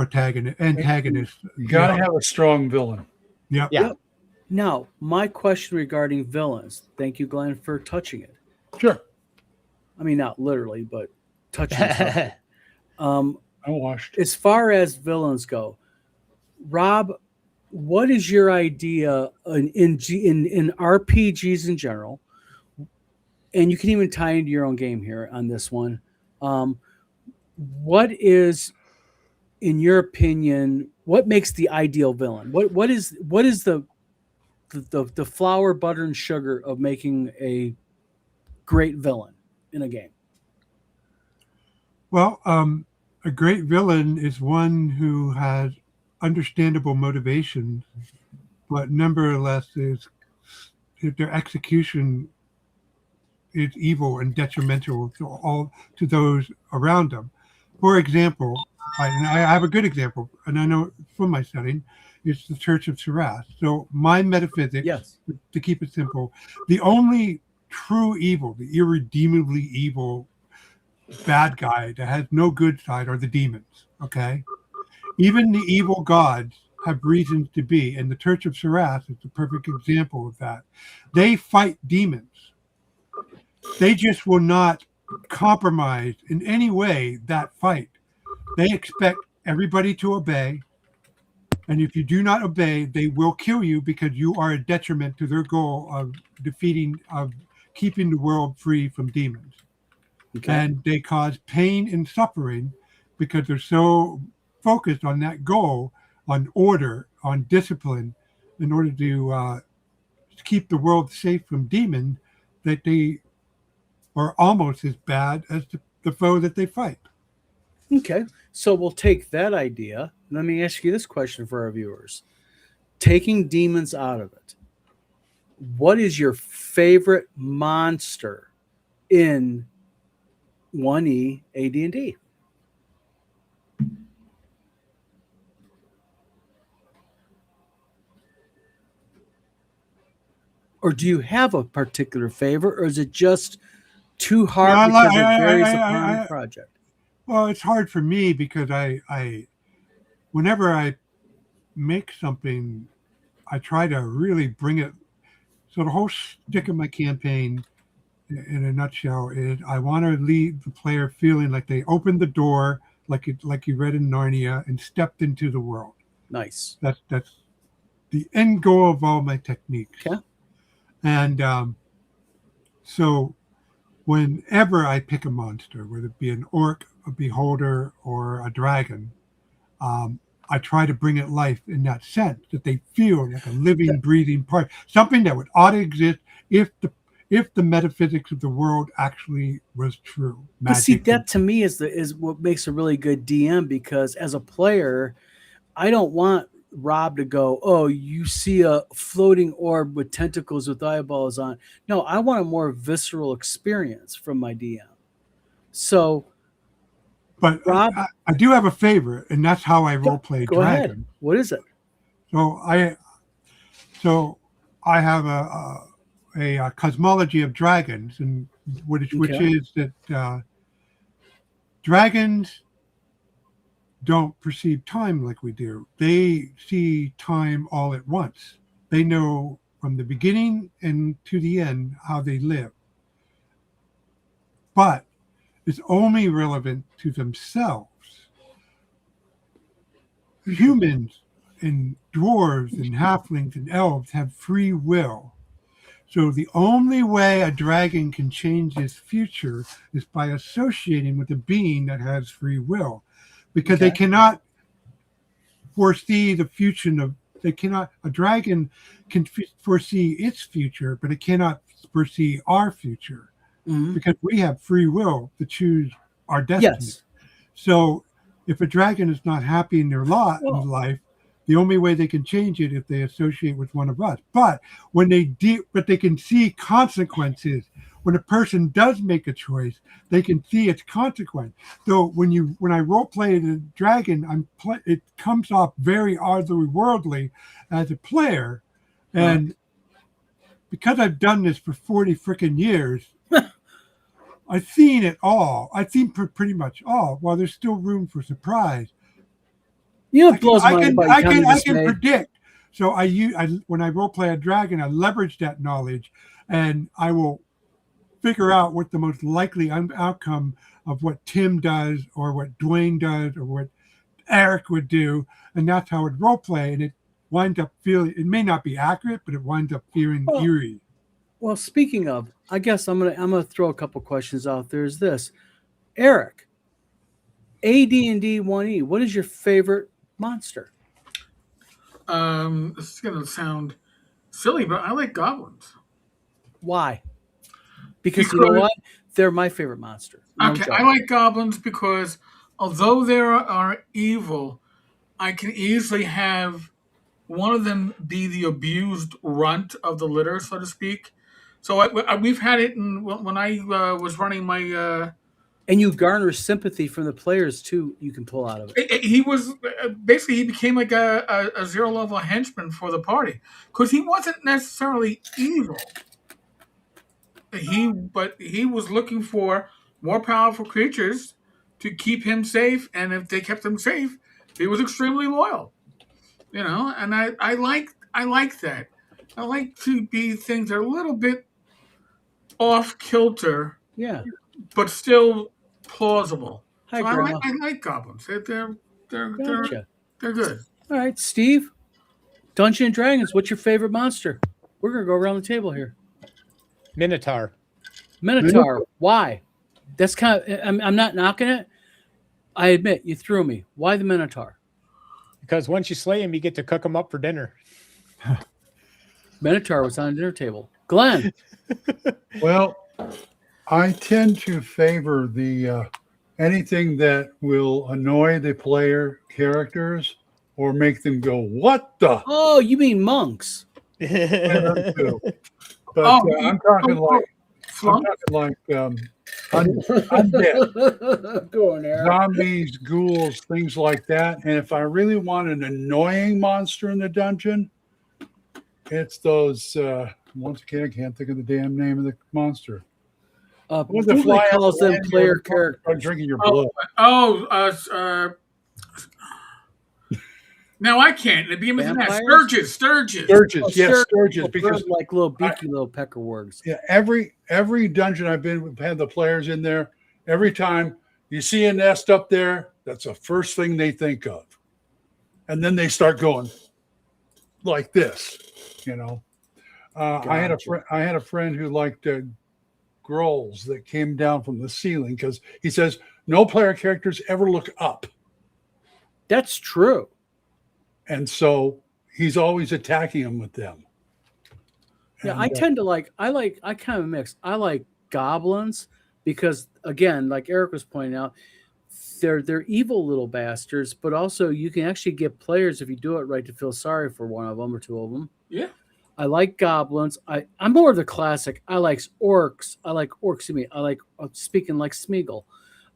antagonist. You got to have a strong villain. Yep. Yeah. Now, my question regarding villains. Thank you, Glenn, for touching it. Sure. I mean, not literally, but touching it. I washed. As far as villains go, Rob, what is your idea in RPGs in general? And you can even tie into your own game here on this one. What is, in your opinion, what makes the ideal villain? What is the flour, butter, and sugar of making a great villain in a game? Well, a great villain is one who has understandable motivations, but nevertheless their execution is evil and detrimental to those around them. For example, I have a good example, and I know from my setting, it's the Church of Sarath. So my metaphysics, Yes. to keep it simple, the only true evil, the irredeemably evil bad guy that has no good side are the demons. Okay, even the evil gods have reasons to be, and the Church of Sarath is the perfect example of that. They fight demons. They just will not compromise in any way that fight. They expect everybody to obey, and if you do not obey, they will kill you because you are a detriment to their goal of keeping the world free from demons. Okay. And they cause pain and suffering because they're so focused on that goal, on order, on discipline, in order to keep the world safe from demons, that they are almost as bad as the foe that they fight. Okay, so we'll take that idea. Let me ask you this question for our viewers. Taking demons out of it, what is your favorite monster in 1E AD&D? Or do you have a particular favorite, or is it just too hard because it varies upon the project? Well, it's hard for me because whenever I make something, I try to really bring it. So the whole stick of my campaign, in a nutshell, is I want to leave the player feeling like they opened the door, like you read in Narnia, and stepped into the world. Nice. That's the end goal of all my techniques. Okay. And so whenever I pick a monster, whether it be an orc, a beholder, or a dragon, I try to bring it life in that sense, that they feel like a living, breathing part, something that would ought to exist if the metaphysics of the world actually was true. But see, that to me is what makes a really good DM, because as a player, I don't want Rob to go, oh, you see a floating orb with tentacles with eyeballs on. No, I want a more visceral experience from my DM. So, but Rob, I do have a favorite, and that's how I role play go dragon. ahead. What is it? So I have a cosmology of dragons, and which is that dragons don't perceive time like we do. They see time all at once. They know from the beginning and to the end how they live. But it's only relevant to themselves. Humans and dwarves and halflings and elves have free will. So the only way a dragon can change its future is by associating with a being that has free will. Because they cannot foresee the future a dragon can foresee its future, but it cannot foresee our future, because we have free will to choose our destiny. Yes. So if a dragon is not happy in their lot in life, the only way they can change it if they associate with one of us. But when they can see consequences. When a person does make a choice, they can see its consequence. So when I role play the dragon, it comes off very otherworldly as a player, and because I've done this for 40 freaking years, I've seen it all. I've seen pretty much all. While there's still room for surprise, it blows my mind. I can predict. So when I role play a dragon, I leverage that knowledge, and I will figure out what the most likely outcome of what Tim does, or what Dwayne does, or what Erik would do, and that's how it role play. And it winds up feeling, it may not be accurate, but it winds up feeling eerie. Well, speaking of, I guess I'm gonna throw a couple questions out there. Is this, Erik, AD&D 1E? What is your favorite monster? This is gonna sound silly, but I like goblins. Why? Because you know what? They're my favorite monster. No Okay, joke. I like goblins because although they are evil, I can easily have one of them be the abused runt of the litter, so to speak. So we've had it when I was running my. And you garner sympathy from the players too. You can pull out of it. He was basically, he became like a 0-level henchman for the party because he wasn't necessarily evil. But he was looking for more powerful creatures to keep him safe, and if they kept him safe, he was extremely loyal. And I like that. I like to be things that are a little bit off kilter, Yeah. but still plausible. Hi, So Grandma. I like goblins. They're Gotcha. good. All right, Steve. Dungeons and Dragons. What's your favorite monster? We're gonna go around the table here. Minotaur. Minotaur. Why? That's kind of. I'm not knocking it. I admit you threw me. Why the Minotaur? Because once you slay him, you get to cook him up for dinner. Minotaur was on the dinner table. Glenn. Well, I tend to favor the anything that will annoy the player characters or make them go, "What the?" Oh, you mean monks? Yeah, too. But Oh, I'm talking like Flunk? undead, Go on there. zombies, ghouls, things like that. And if I really want an annoying monster in the dungeon, it's those. Once again, I can't think of the damn name of the monster. What's the Google fly out calls the them land, player start characters. drinking your blood. Now I can't. It'd be with that. Vampires? Sturges. Sturges, yes, Sure. Sturges, because Like little beaky little peckerworms. yeah, every dungeon I've been, we've had the players in there. Every time you see a nest up there, that's the first thing they think of, and then they start going like this. I had a friend who liked grolls that came down from the ceiling because he says no player characters ever look up, That's true. and so he's always attacking them with them. Yeah, And, I tend to I kind of mix. I like goblins because, again, like Erik was pointing out, they're evil little bastards, but also you can actually get players, if you do it right, to feel sorry for one of them or two of them. Yeah. I like goblins. I'm more of the classic. I like orcs. I like speaking like Smeagol.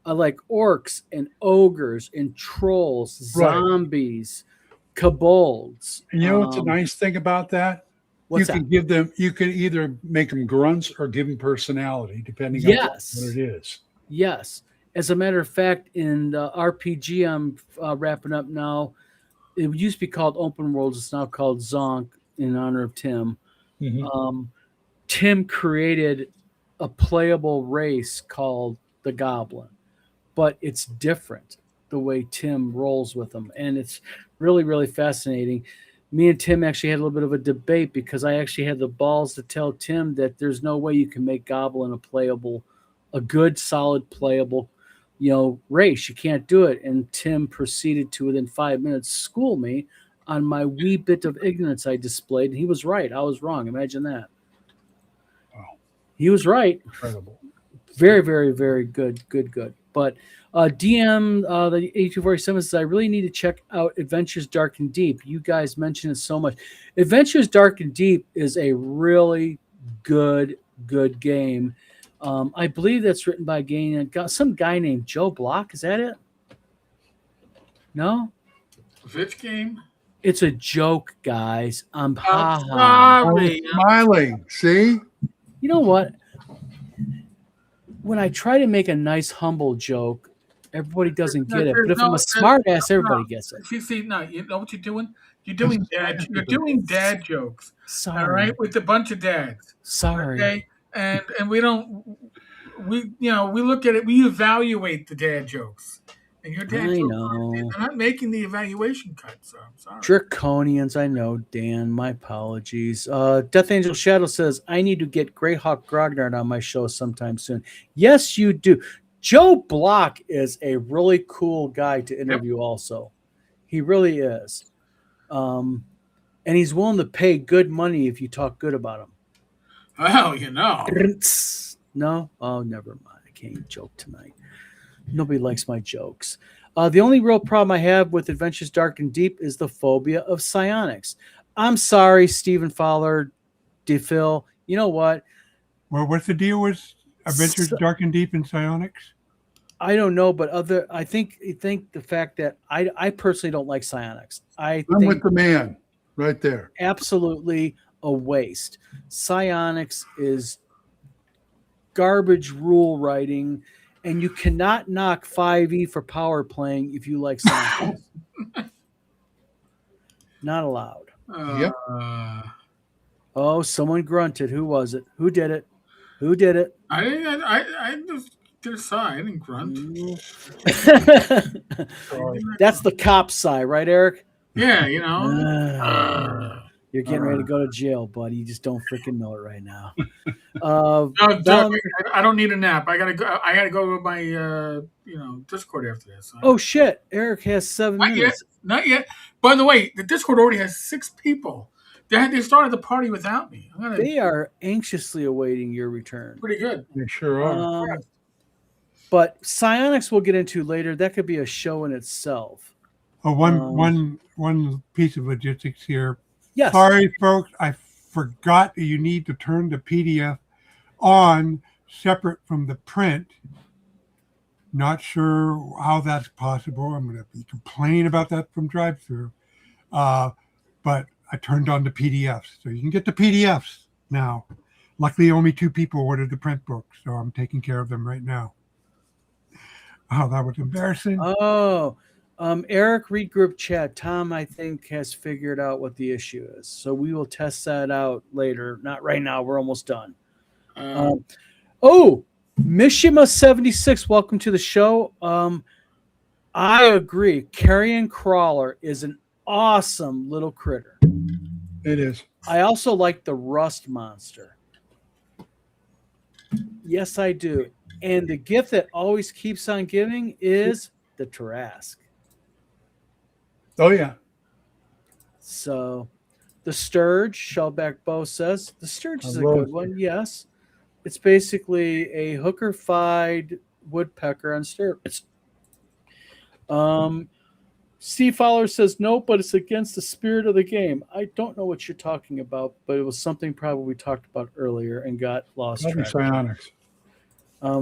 I like orcs and ogres and trolls, Right. zombies, kobolds. And you know what's a nice thing about that? What's you can that? give them. You can either make them grunts or give them personality, depending Yes. on what it is. Yes. As a matter of fact, in the RPG I'm wrapping up now, it used to be called Open Worlds. It's now called Zonk in honor of Tim. Mhm. Tim created a playable race called the Goblin, but it's different the way Tim rolls with them. And it's really, really fascinating. Me and Tim actually had a little bit of a debate because I actually had the balls to tell Tim that there's no way you can make Goblin a good, solid, playable, race. You can't do it. And Tim proceeded to, within 5 minutes, school me on my wee bit of ignorance I displayed. And he was right. I was wrong. Imagine that. Wow. He was right. Incredible. Very, very, very good. But DM, the 8247 says, I really need to check out Adventures Dark and Deep. You guys mention it so much. Adventures Dark and Deep is a really good game. I believe that's written by some guy named Joe Block. Is that it? No? Which game? It's a joke, guys. I'm I'm I sorry. was smiling. See? You know what? When I try to make a nice, humble joke, Everybody doesn't get it, There's but if I'm no- a smart ass, no, everybody gets it. See, no, you know what you're doing? You're doing dad jokes. Sorry. All right, with a bunch of dads. Sorry. Okay, and we look at it, we evaluate the dad jokes, and your dad I jokes know. they're not making the evaluation cut. So I'm sorry. Draconians, I know, Dan. My apologies. Death Angel Shadow says, I need to get Greyhawk Grognard on my show sometime soon. Yes, you do. Joe Block is a really cool guy to interview also. He really is. And he's willing to pay good money if you talk good about him. Well, you know. No? Oh, never mind. I can't even joke tonight. Nobody likes my jokes. The only real problem I have with Adventures Dark and Deep is the phobia of psionics. I'm sorry, Stephen Fowler, DePhil. You know what? Well, what's the deal with Adventures Dark and Deep and psionics? I don't know, but I think the fact that I personally don't like psionics. I'm think with the man right there. absolutely a waste. Psionics is garbage rule writing, and you cannot knock 5e for power playing if you like psionics. Not allowed. Yep. Oh, someone grunted. Who was it? Who did it? Who did it? I just did a sigh. I didn't grunt. That's the cop sigh, right, Eric? Yeah, you know. You're getting ready to go to jail, buddy. You just don't freaking know it right now. No, Doug, I don't need a nap. I gotta go. I gotta go to my Discord after this. Oh shit! Eric has 7 minutes. Not yet. By the way, the Discord already has 6 people. They started the party without me. They are anxiously awaiting your return. Pretty good. They sure are. But psionics we'll get into later. That could be a show in itself. Oh, one piece of logistics here. Yes. Sorry, folks. I forgot that you need to turn the PDF on separate from the print. Not sure how that's possible. I'm going to be complaining about that from drive-through. But I turned on the PDFs. So you can get the PDFs now. Luckily, only 2 people ordered the print book, so I'm taking care of them right now. Oh, that was embarrassing. Oh, Eric, read group chat. Tom, I think, has figured out what the issue is. So we will test that out later. Not right now. We're almost done. Mishima76, welcome to the show. I agree. Carrion Crawler is an awesome little critter. It is. I also like the Rust Monster. Yes, I do. And the gift that always keeps on giving is the Tarrasque. Oh, yeah. So the Sturge, Shellback Bow says, the Sturge is a good one. Yes. It's basically a hooker-fied woodpecker on steroids. Steve Fowler says, no, but it's against the spirit of the game. I don't know what you're talking about, but it was something probably we talked about earlier and got lost track. Psionics.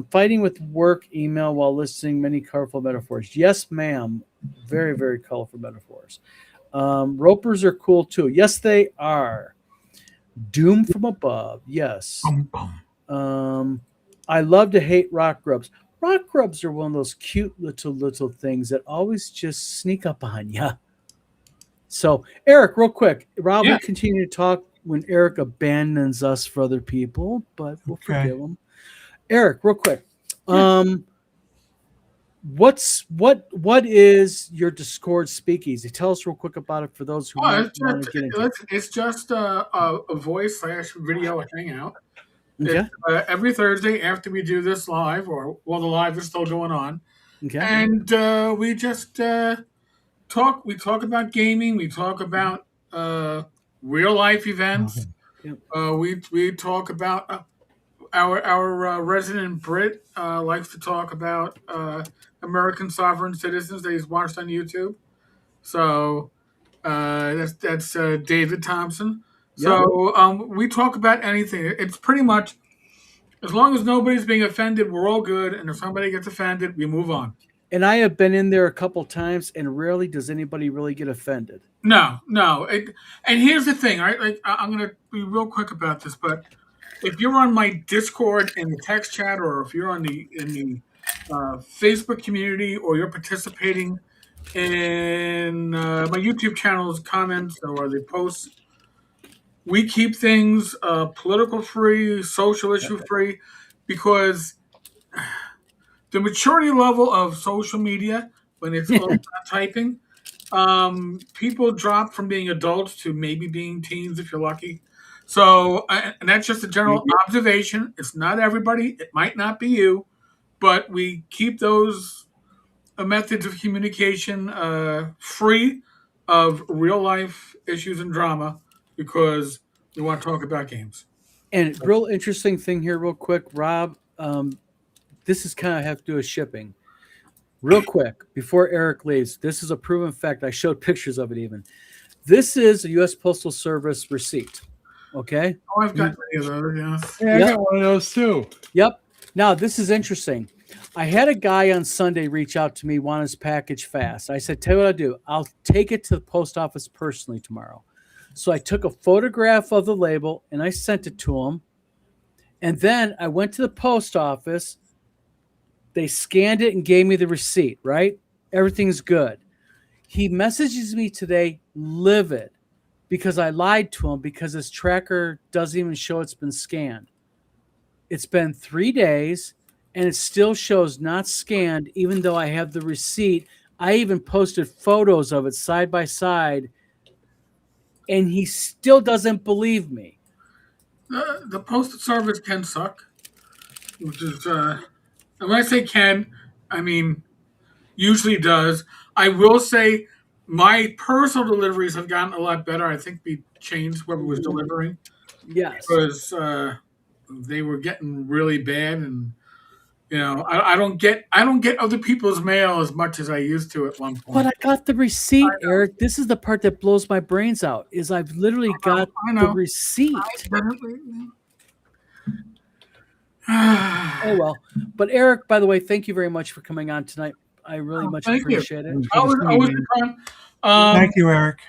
Fighting with work email while listening many colorful metaphors. Yes, ma'am. Very, very colorful metaphors. Ropers are cool too. Yes, they are. Doom from above. Yes. I love to hate rock grubs. Rock grubs are one of those cute little things that always just sneak up on you. So, Eric, real quick. Rob will continue to talk when Eric abandons us for other people, but we'll forgive him. Eric, real quick. What is your Discord speakeasy? Tell us real quick about it for those who want to get into it. It's just a voice/video hangout. Okay. Every Thursday after we do this live, or while the live is still going on. Okay. And we just talk. We talk about gaming. We talk about real life events. We talk about our resident Brit likes to talk about American sovereign citizens that he's watched on YouTube. So that's David Thompson. So we talk about anything. It's pretty much, as long as nobody's being offended, we're all good. And if somebody gets offended, we move on. And I have been in there a couple times, and rarely does anybody really get offended. No. And here's the thing, right? Like, I'm going to be real quick about this, but if you're on my Discord in the text chat, or if you're in the Facebook community or you're participating in my YouTube channel's comments or the posts, we keep things political free, social issue free, because the maturity level of social media, when it's all about typing, people drop from being adults to maybe being teens if you're lucky. So, and that's just a general observation. It's not everybody. It might not be you, but we keep those methods of communication free of real life issues and drama because we want to talk about games. And real interesting thing here, real quick, Rob. This is kind of have to do with shipping. Real quick, before Erik leaves, this is a proven fact. I showed pictures of it even. This is a U.S. Postal Service receipt. Okay? Oh, I've got many of those, yeah. Yeah, I Yep. got one of those too. Yep. Now, this is interesting. I had a guy on Sunday reach out to me, want his package fast. I said, tell you what I'll do. I'll take it to the post office personally tomorrow. So I took a photograph of the label and I sent it to him. And then I went to the post office. They scanned it and gave me the receipt, right? Everything's good. He messages me today, livid, because I lied to him because his tracker doesn't even show it's been scanned. It's been 3 days and it still shows not scanned, even though I have the receipt. I even posted photos of it side by side, and he still doesn't believe me. The postal service can suck, which is, and when I say can, I mean usually does. I will say my personal deliveries have gotten a lot better. I think we changed whoever was delivering Yes. because they were getting really bad, and you know, I don't get other people's mail as much as I used to at one point. But I got the receipt, Erik. This is the part that blows my brains out. Is I've literally got the receipt. Oh well. But Erik, by the way, thank you very much for coming on tonight. I really much thank you. appreciate it. Always fun. Thank you, Erik.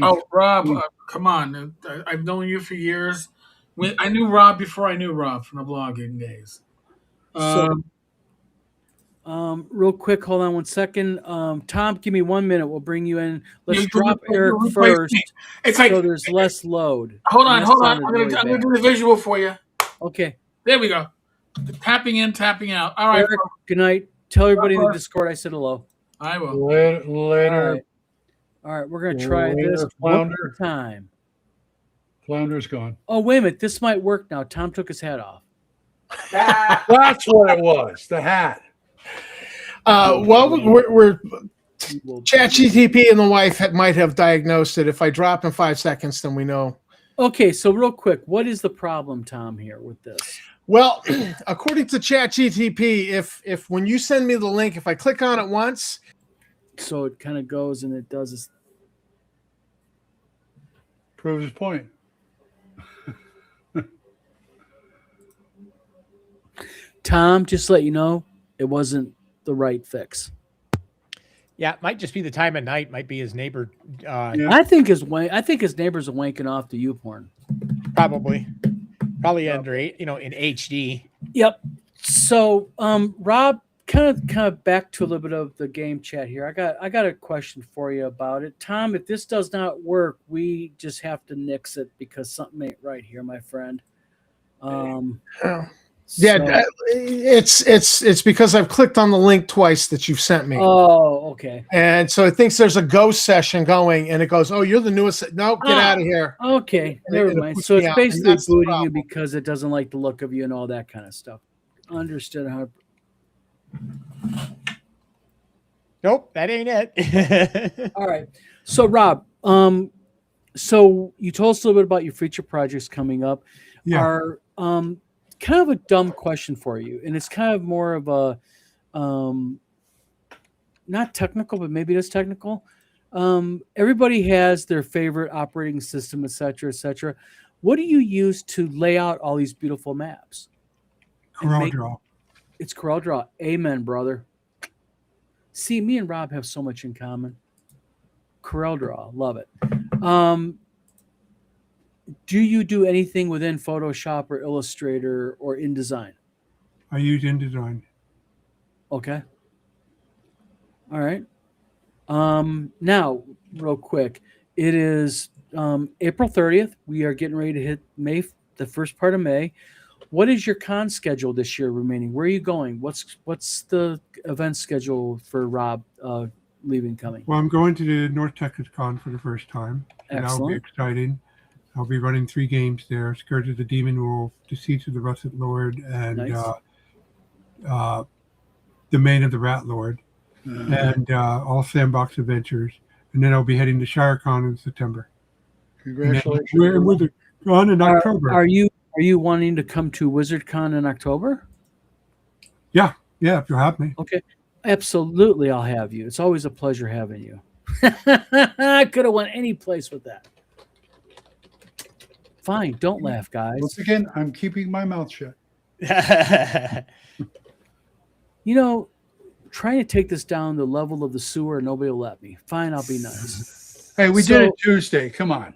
Oh, Rob, come on! I've known you for years. I knew Rob before I knew Rob from the blogging days. Real quick, hold on one second. Tom, give me 1 minute. We'll bring you in. Let's You drop replace Erik me. first, It's like so there's less load. hold on. That I'm sounded gonna really I'm gonna bad. do the visual for you. Okay, There we go. Tapping in, tapping out. All right. Erik, good night. Tell everybody in the Discord I said hello. I will. Later. All right, we're gonna try Later, this one more time. Flounder's gone. Oh, wait a minute. This might work now. Tom took his hat off. That's what it was. The hat. Well, we're ChatGTP and the wife might have diagnosed it. If I drop in 5 seconds, then we know. Okay, so real quick, what is the problem, Tom, here with this? Well, according to ChatGTP, if when you send me the link, if I click on it once, So it kind of goes and it does this. Proves his point. Tom, just to let you know, it wasn't the right fix. Yeah, it might just be the time of night. Might be his neighbor. Yeah. I think his neighbors are wanking off the YouPorn. Probably under in HD. Yep. So, Rob, kind of back to a little bit of the game chat here. I got a question for you about it, Tom. If this does not work, we just have to nix it because something ain't right here, my friend. yeah, it's because I've clicked on the link twice that you've sent me. Oh, okay. And so it thinks there's a ghost session going, and it goes, "Oh, you're the newest." No, get out of here. Okay, And never it mind. puts So me it's out, and basically that's the booting you problem. because it doesn't like the look of you and all that kind of stuff. Understood. Nope, that ain't it. All right. So, Rob, so you told us a little bit about your future projects coming up. Yeah. Are kind of a dumb question for you, and it's kind of more of a not technical, but maybe it is technical. Everybody has their favorite operating system, et cetera, et cetera. What do you use to lay out all these beautiful maps? CorelDRAW. It's CorelDRAW. Amen, brother. See, me and Rob have so much in common. CorelDRAW, love it. Do you do anything within Photoshop or Illustrator or InDesign? I use InDesign. Okay. All right. Now, real quick, it is April 30th. We are getting ready to hit May, the first part of May. What is your con schedule this year remaining? Where are you going? What's the event schedule for Rob leaving coming? Well, I'm going to the North Texas Con for the first time. So that'll be Excellent. exciting. I'll be running 3 games there: Scourge of the Demon Wolf, Deceit of the Russet Lord, and Nice. Domain of the Rat Lord, and all sandbox adventures. And then I'll be heading to ShireCon in September. Congratulations. We're with the con in October. Are you wanting to come to WizardCon in October? Yeah, if you have me. Okay. Absolutely, I'll have you. It's always a pleasure having you. I could have went any place with that. Fine, don't laugh, guys. Once again, I'm keeping my mouth shut. You know, trying to take this down the level of the sewer, nobody will let me. Fine, I'll be nice. Hey, we did it Tuesday. Come on.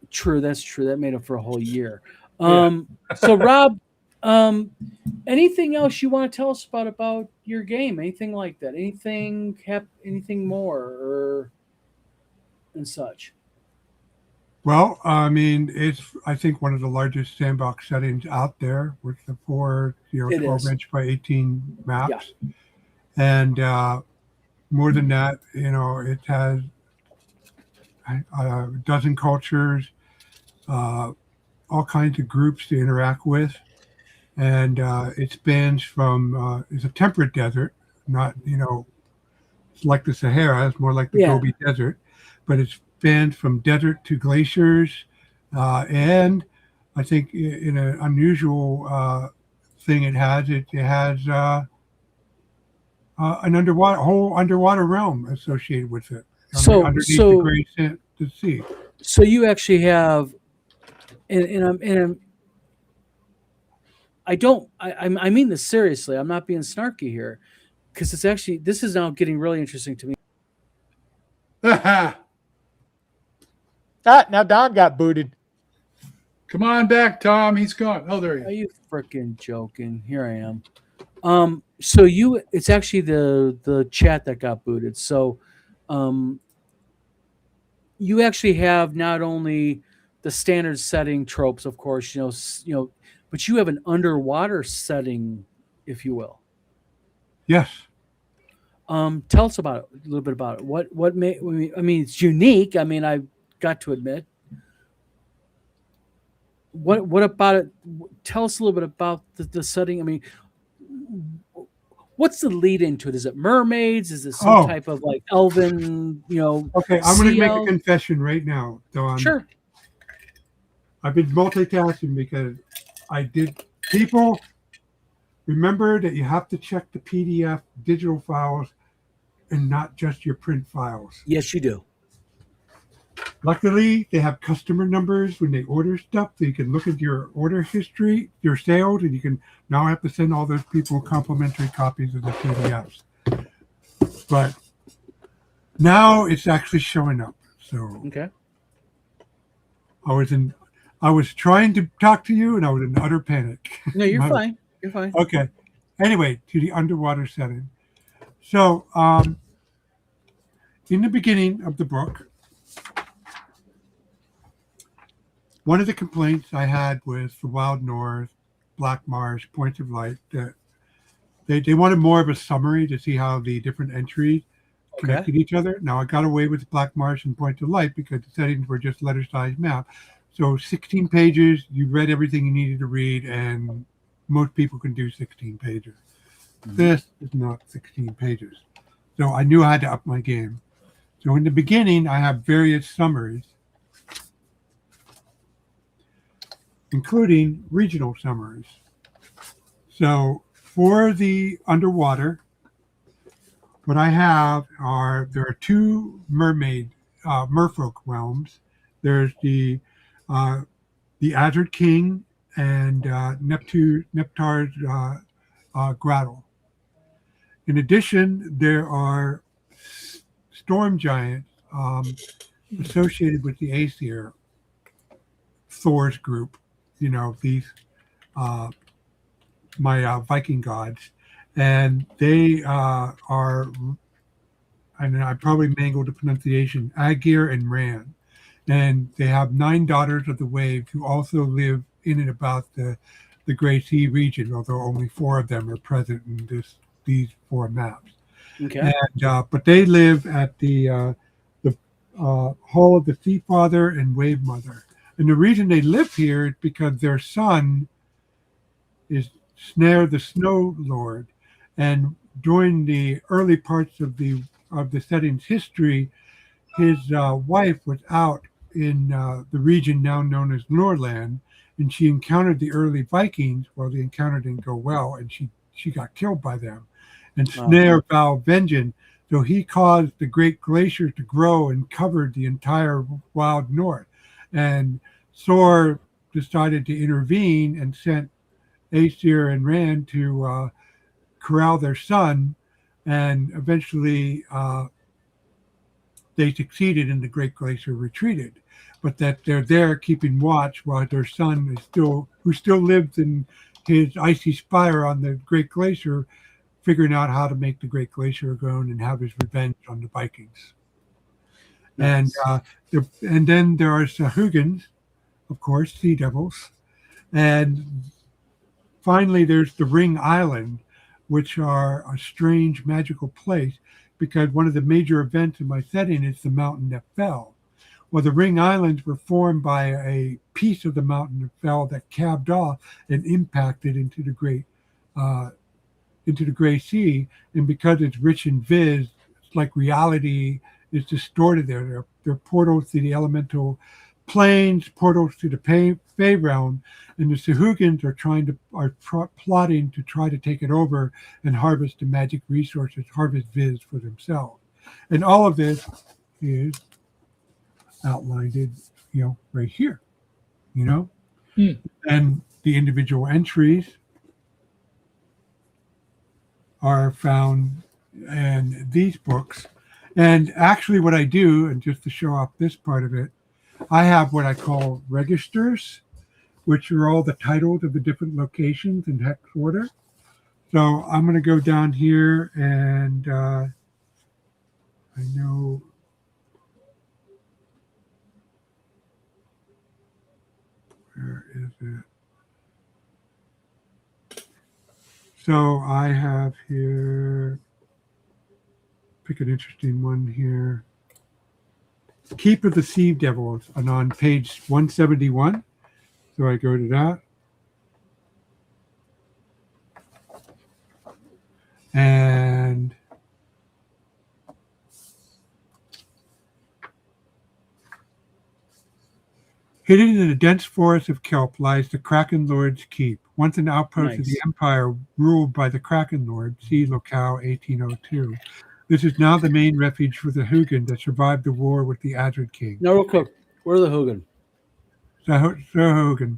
True, that's true. That made up for a whole year. So Rob, anything else you want to tell us about your game? Anything like that? Anything more or and such? Well, I mean, it's I think one of the largest sandbox settings out there with the 4, It 12 is. inch by 18 maps, and more than that, it has a dozen cultures, all kinds of groups to interact with, and it spans from it's a temperate desert, not it's like the Sahara, it's more like the Gobi Desert, but it's spans from desert to glaciers, and I think in an unusual thing it has an whole underwater realm associated with it. Underneath the gray the sea. So you actually have, I mean this seriously. I'm not being snarky here, because this is now getting really interesting to me. Now Don got booted. Come on back, Tom. He's gone. Oh, there he is. Are you freaking joking? Here I am. So it's actually the chat that got booted. So, you actually have not only the standard setting tropes, of course, but you have an underwater setting, if you will. Yes. Tell us about it, a little bit about it. What it's unique. I mean, I've got to admit. What about it? Tell us a little bit about the setting. I mean, what's the lead into it? Is it mermaids? Is it some type of like elven, Okay, I'm going to make a confession right now, Dawn. Sure. I've been multitasking because people remember that you have to check the PDF digital files and not just your print files. Yes, you do. Luckily, they have customer numbers when they order stuff, so you can look at your order history, your sales, and you can now have to send all those people complimentary copies of the PDFs. But now it's actually showing up. So Okay. I was trying to talk to you, and I was in utter panic. No, you're fine. You're fine. Okay. Anyway, to the underwater setting. So, in the beginning of the book, one of the complaints I had with the Wild North, Black Marsh, Points of Light, that they wanted more of a summary to see how the different entries connected each other. Now, I got away with Black Marsh and Points of Light because the settings were just letter-sized map. So 16 pages, you read everything you needed to read, and most people can do 16 pages. Mm-hmm. This is not 16 pages. So I knew I had to up my game. So in the beginning, I have various summaries, including regional summaries. So for the underwater, what I have there are 2 merfolk realms. There's the Azure King and Neptar's Grotto. In addition, there are storm giants associated with the Aesir, Thor's group. These my Viking gods, and they are, and I probably mangled the pronunciation, Agir and Ran. And they have 9 daughters of the waves who also live in and about the Gray Sea region, although only 4 of them are present in these 4 maps. Okay. And but they live at the Hall of the Sea Father and Wave Mother. And the reason they live here is because their son is Snare the Snow Lord. And during the early parts of the setting's history, his wife was out in the region now known as Norland, and she encountered the early Vikings. Well, the encounter didn't go well, and she got killed by them. And Snare vowed vengeance, so he caused the great glacier to grow and covered the entire wild north. And Thor decided to intervene and sent Aesir and Rand to corral their son, and eventually they succeeded and the Great Glacier retreated. But that they're there keeping watch while their son is who still lives in his icy spire on the Great Glacier, figuring out how to make the Great Glacier go and have his revenge on the Vikings. Nice. And then there are Sahugans, of course, sea devils. And finally, there's the Ring Island, which are a strange magical place, because one of the major events in my setting is the mountain that fell. Well, the Ring Islands were formed by a piece of the mountain that fell that calved off and impacted into the Gray Sea. And because it's rich in viz, it's like reality is distorted there. There are portals to the elemental planes, portals to the Fey realm, and the Sahugans are plotting to try to take it over and harvest the magic resources, harvest viz for themselves. And all of this is outlined, right here, and the individual entries are found in these books. And actually what I do, and just to show off this part of it, I have what I call registers, which are all the titles of the different locations in hex order. So I'm going to go down here, and I know where is it? So I have here, pick an interesting one here. Keep of the Sea Devils, and on page 171. So I go to that. And hidden in a dense forest of kelp lies the Kraken Lord's Keep, once an outpost of the Empire ruled by the Kraken Lord, see locale 1802. This is now the main refuge for the Hugin that survived the war with the Azrid King. No, real quick. Where are the Hugin? Hugin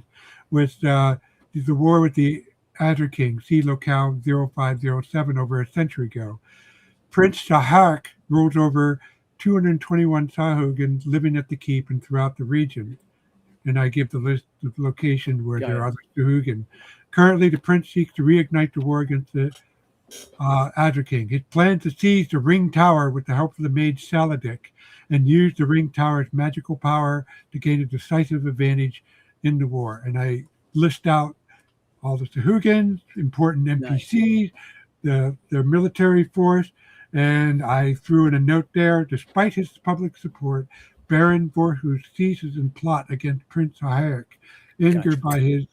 with the war with the Azrid King, see locale 0507 over a century ago. Prince Saharik rules over 221 Sahugins living at the keep and throughout the region. And I give the list of locations where there are other Sahugin. Currently, the prince seeks to reignite the war against the Azrid King. His plan to seize the Ring Tower with the help of the mage Saladik and use the Ring Tower's magical power to gain a decisive advantage in the war. And I list out all the Sahugins, important NPCs, their military force, and I threw in a note there, despite his public support, Baron Vorhus ceases in plot against Prince Saharik, angered by his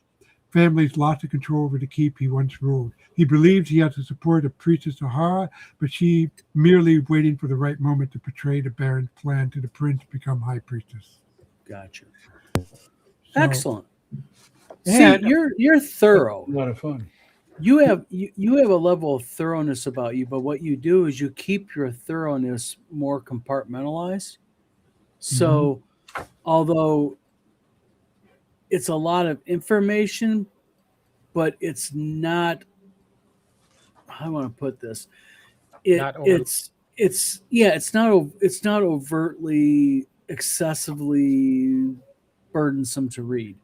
family's loss of control over the keep he once ruled. He believes he has the support of Priestess Sahara, but she merely waiting for the right moment to betray the Baron's plan to the prince become High Priestess. Gotcha. Excellent. See, you're thorough. A lot of fun. You have a level of thoroughness about you, but what you do is you keep your thoroughness more compartmentalized. So, although it's a lot of information, but it's not, how do I want to put this? It's not overtly excessively burdensome to read.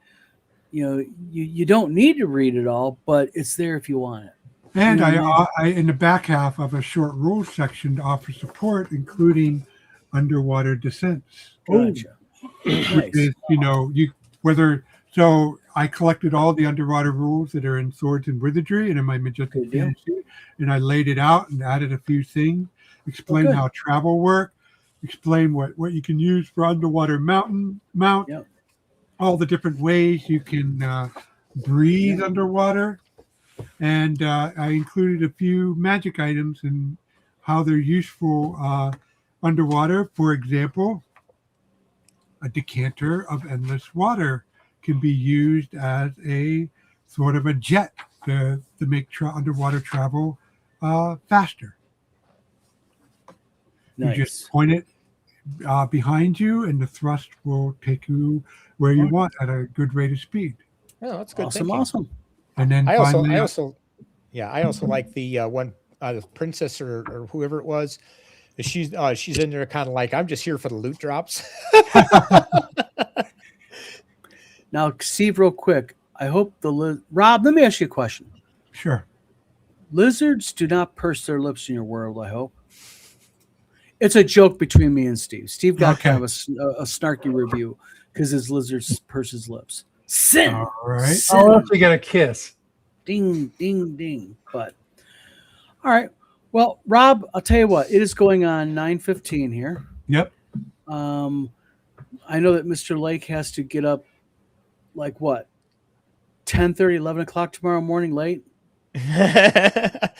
You don't need to read it all, but it's there if you want it. And I, in the back half of a short rules section to offer support, including underwater descents. Gotcha. Which Nice. is, so I collected all the underwater rules that are in Swords and Wizardry and in my Majestic Good deal. Fantasy, and I laid it out and added a few things, explained good. how travel works, explain what you can use for underwater mount, Yep. all the different ways you can breathe underwater. And I included a few magic items and how they're useful underwater. For example, a decanter of endless water can be used as a sort of a jet to make underwater travel faster. Nice. You just point it behind you, and the thrust will take you where you want at a good rate of speed. Oh, that's good. Awesome. thinking. Awesome. And then I also like the one the princess or whoever it was. She's in there kind of like, I'm just here for the loot drops. Now, Steve, real quick. I hope Rob, let me ask you a question. Sure. Lizards do not purse their lips in your world, I hope. It's a joke between me and Steve. Steve got kind of a snarky review because his lizards purse his lips. Sin. All right. Sin. I'll have to get a kiss. Ding, ding, ding. But all right. Well, Rob, I'll tell you what. It is going on 9:15 here. Yep. I know that Mr. Lake has to get up like what? 10:30, 11 o'clock tomorrow morning late? I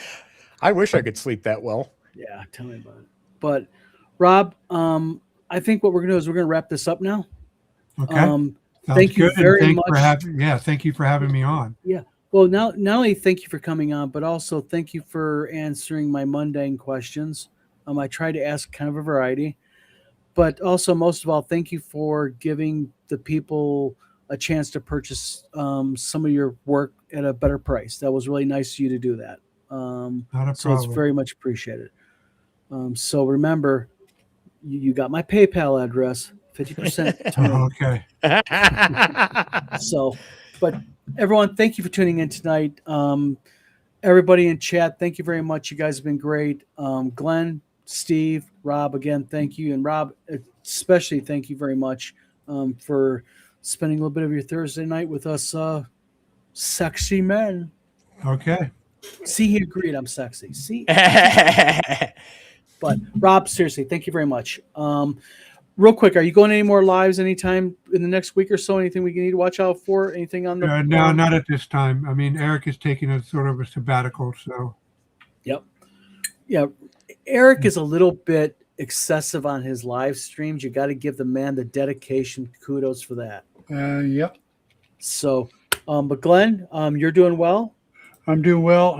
wish I could sleep that well. Yeah, tell me about it. But Rob, I think what we're going to do is we're going to wrap this up now. Okay. Thank you very much. Thank you for having me on. Yeah. Well, not only thank you for coming on, but also thank you for answering my mundane questions. I try to ask kind of a variety, but also most of all, thank you for giving the people a chance to purchase some of your work at a better price. That was really nice of you to do that. Not a problem. So it's very much appreciated. So remember, you got my PayPal address, 50%. Okay. So, but everyone, thank you for tuning in tonight. Everybody in chat, thank you very much. You guys have been great. Glenn, Steve, Rob, again, thank you. And Rob, especially thank you very much for spending a little bit of your Thursday night with us sexy men. Okay. See, he agreed I'm sexy. See? But Rob, seriously, thank you very much. Real quick, are you going any more lives anytime in the next week or so? Anything we need to watch out for? Anything on the No, not at this time. I mean, Erik is taking a sort of a sabbatical, so. Yep. Yeah. Erik is a little bit excessive on his live streams. You got to give the man the dedication. Kudos for that. Yep. So, but Glenn, you're doing well. I'm doing well.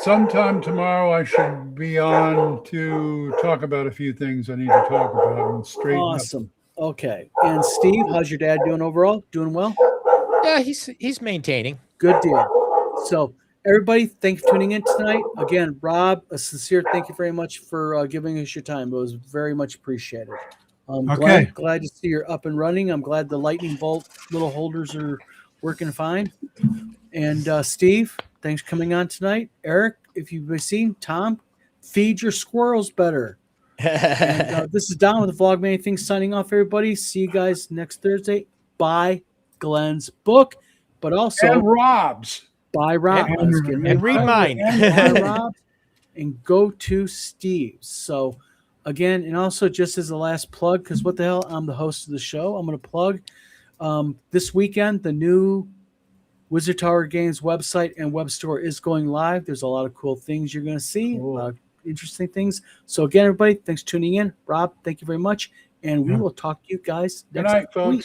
Sometime tomorrow I should be on to talk about a few things I need to talk about and straighten Awesome. Okay. And Steve, how's your dad doing overall? Doing well? Yeah, he's maintaining. Good deal. So everybody, thanks for tuning in tonight. Again, Rob, a sincere thank you very much for giving us your time. It was very much appreciated. Okay. Glad to see you're up and running. I'm glad the lightning bolt little holders are working fine. And Steve, thanks for coming on tonight. Erik, if you've seen Tom, feed your squirrels better. And, this is Don with the Vlog Many Things signing off, everybody. See you guys next Thursday. Buy Glenn's book, but also and Rob's. buy Rob. And read mine. Buy Rob and go to Steve's. So again, and also just as the last plug, because what the hell, I'm the host of the show. I'm going to plug this weekend, the new Wizard Tower Games website and web store is going live. There's a lot of cool things you're going to see, a lot of interesting things. So again, everybody, thanks for tuning in. Rob, thank you very much. And we will talk to you guys Good next night, folks. week.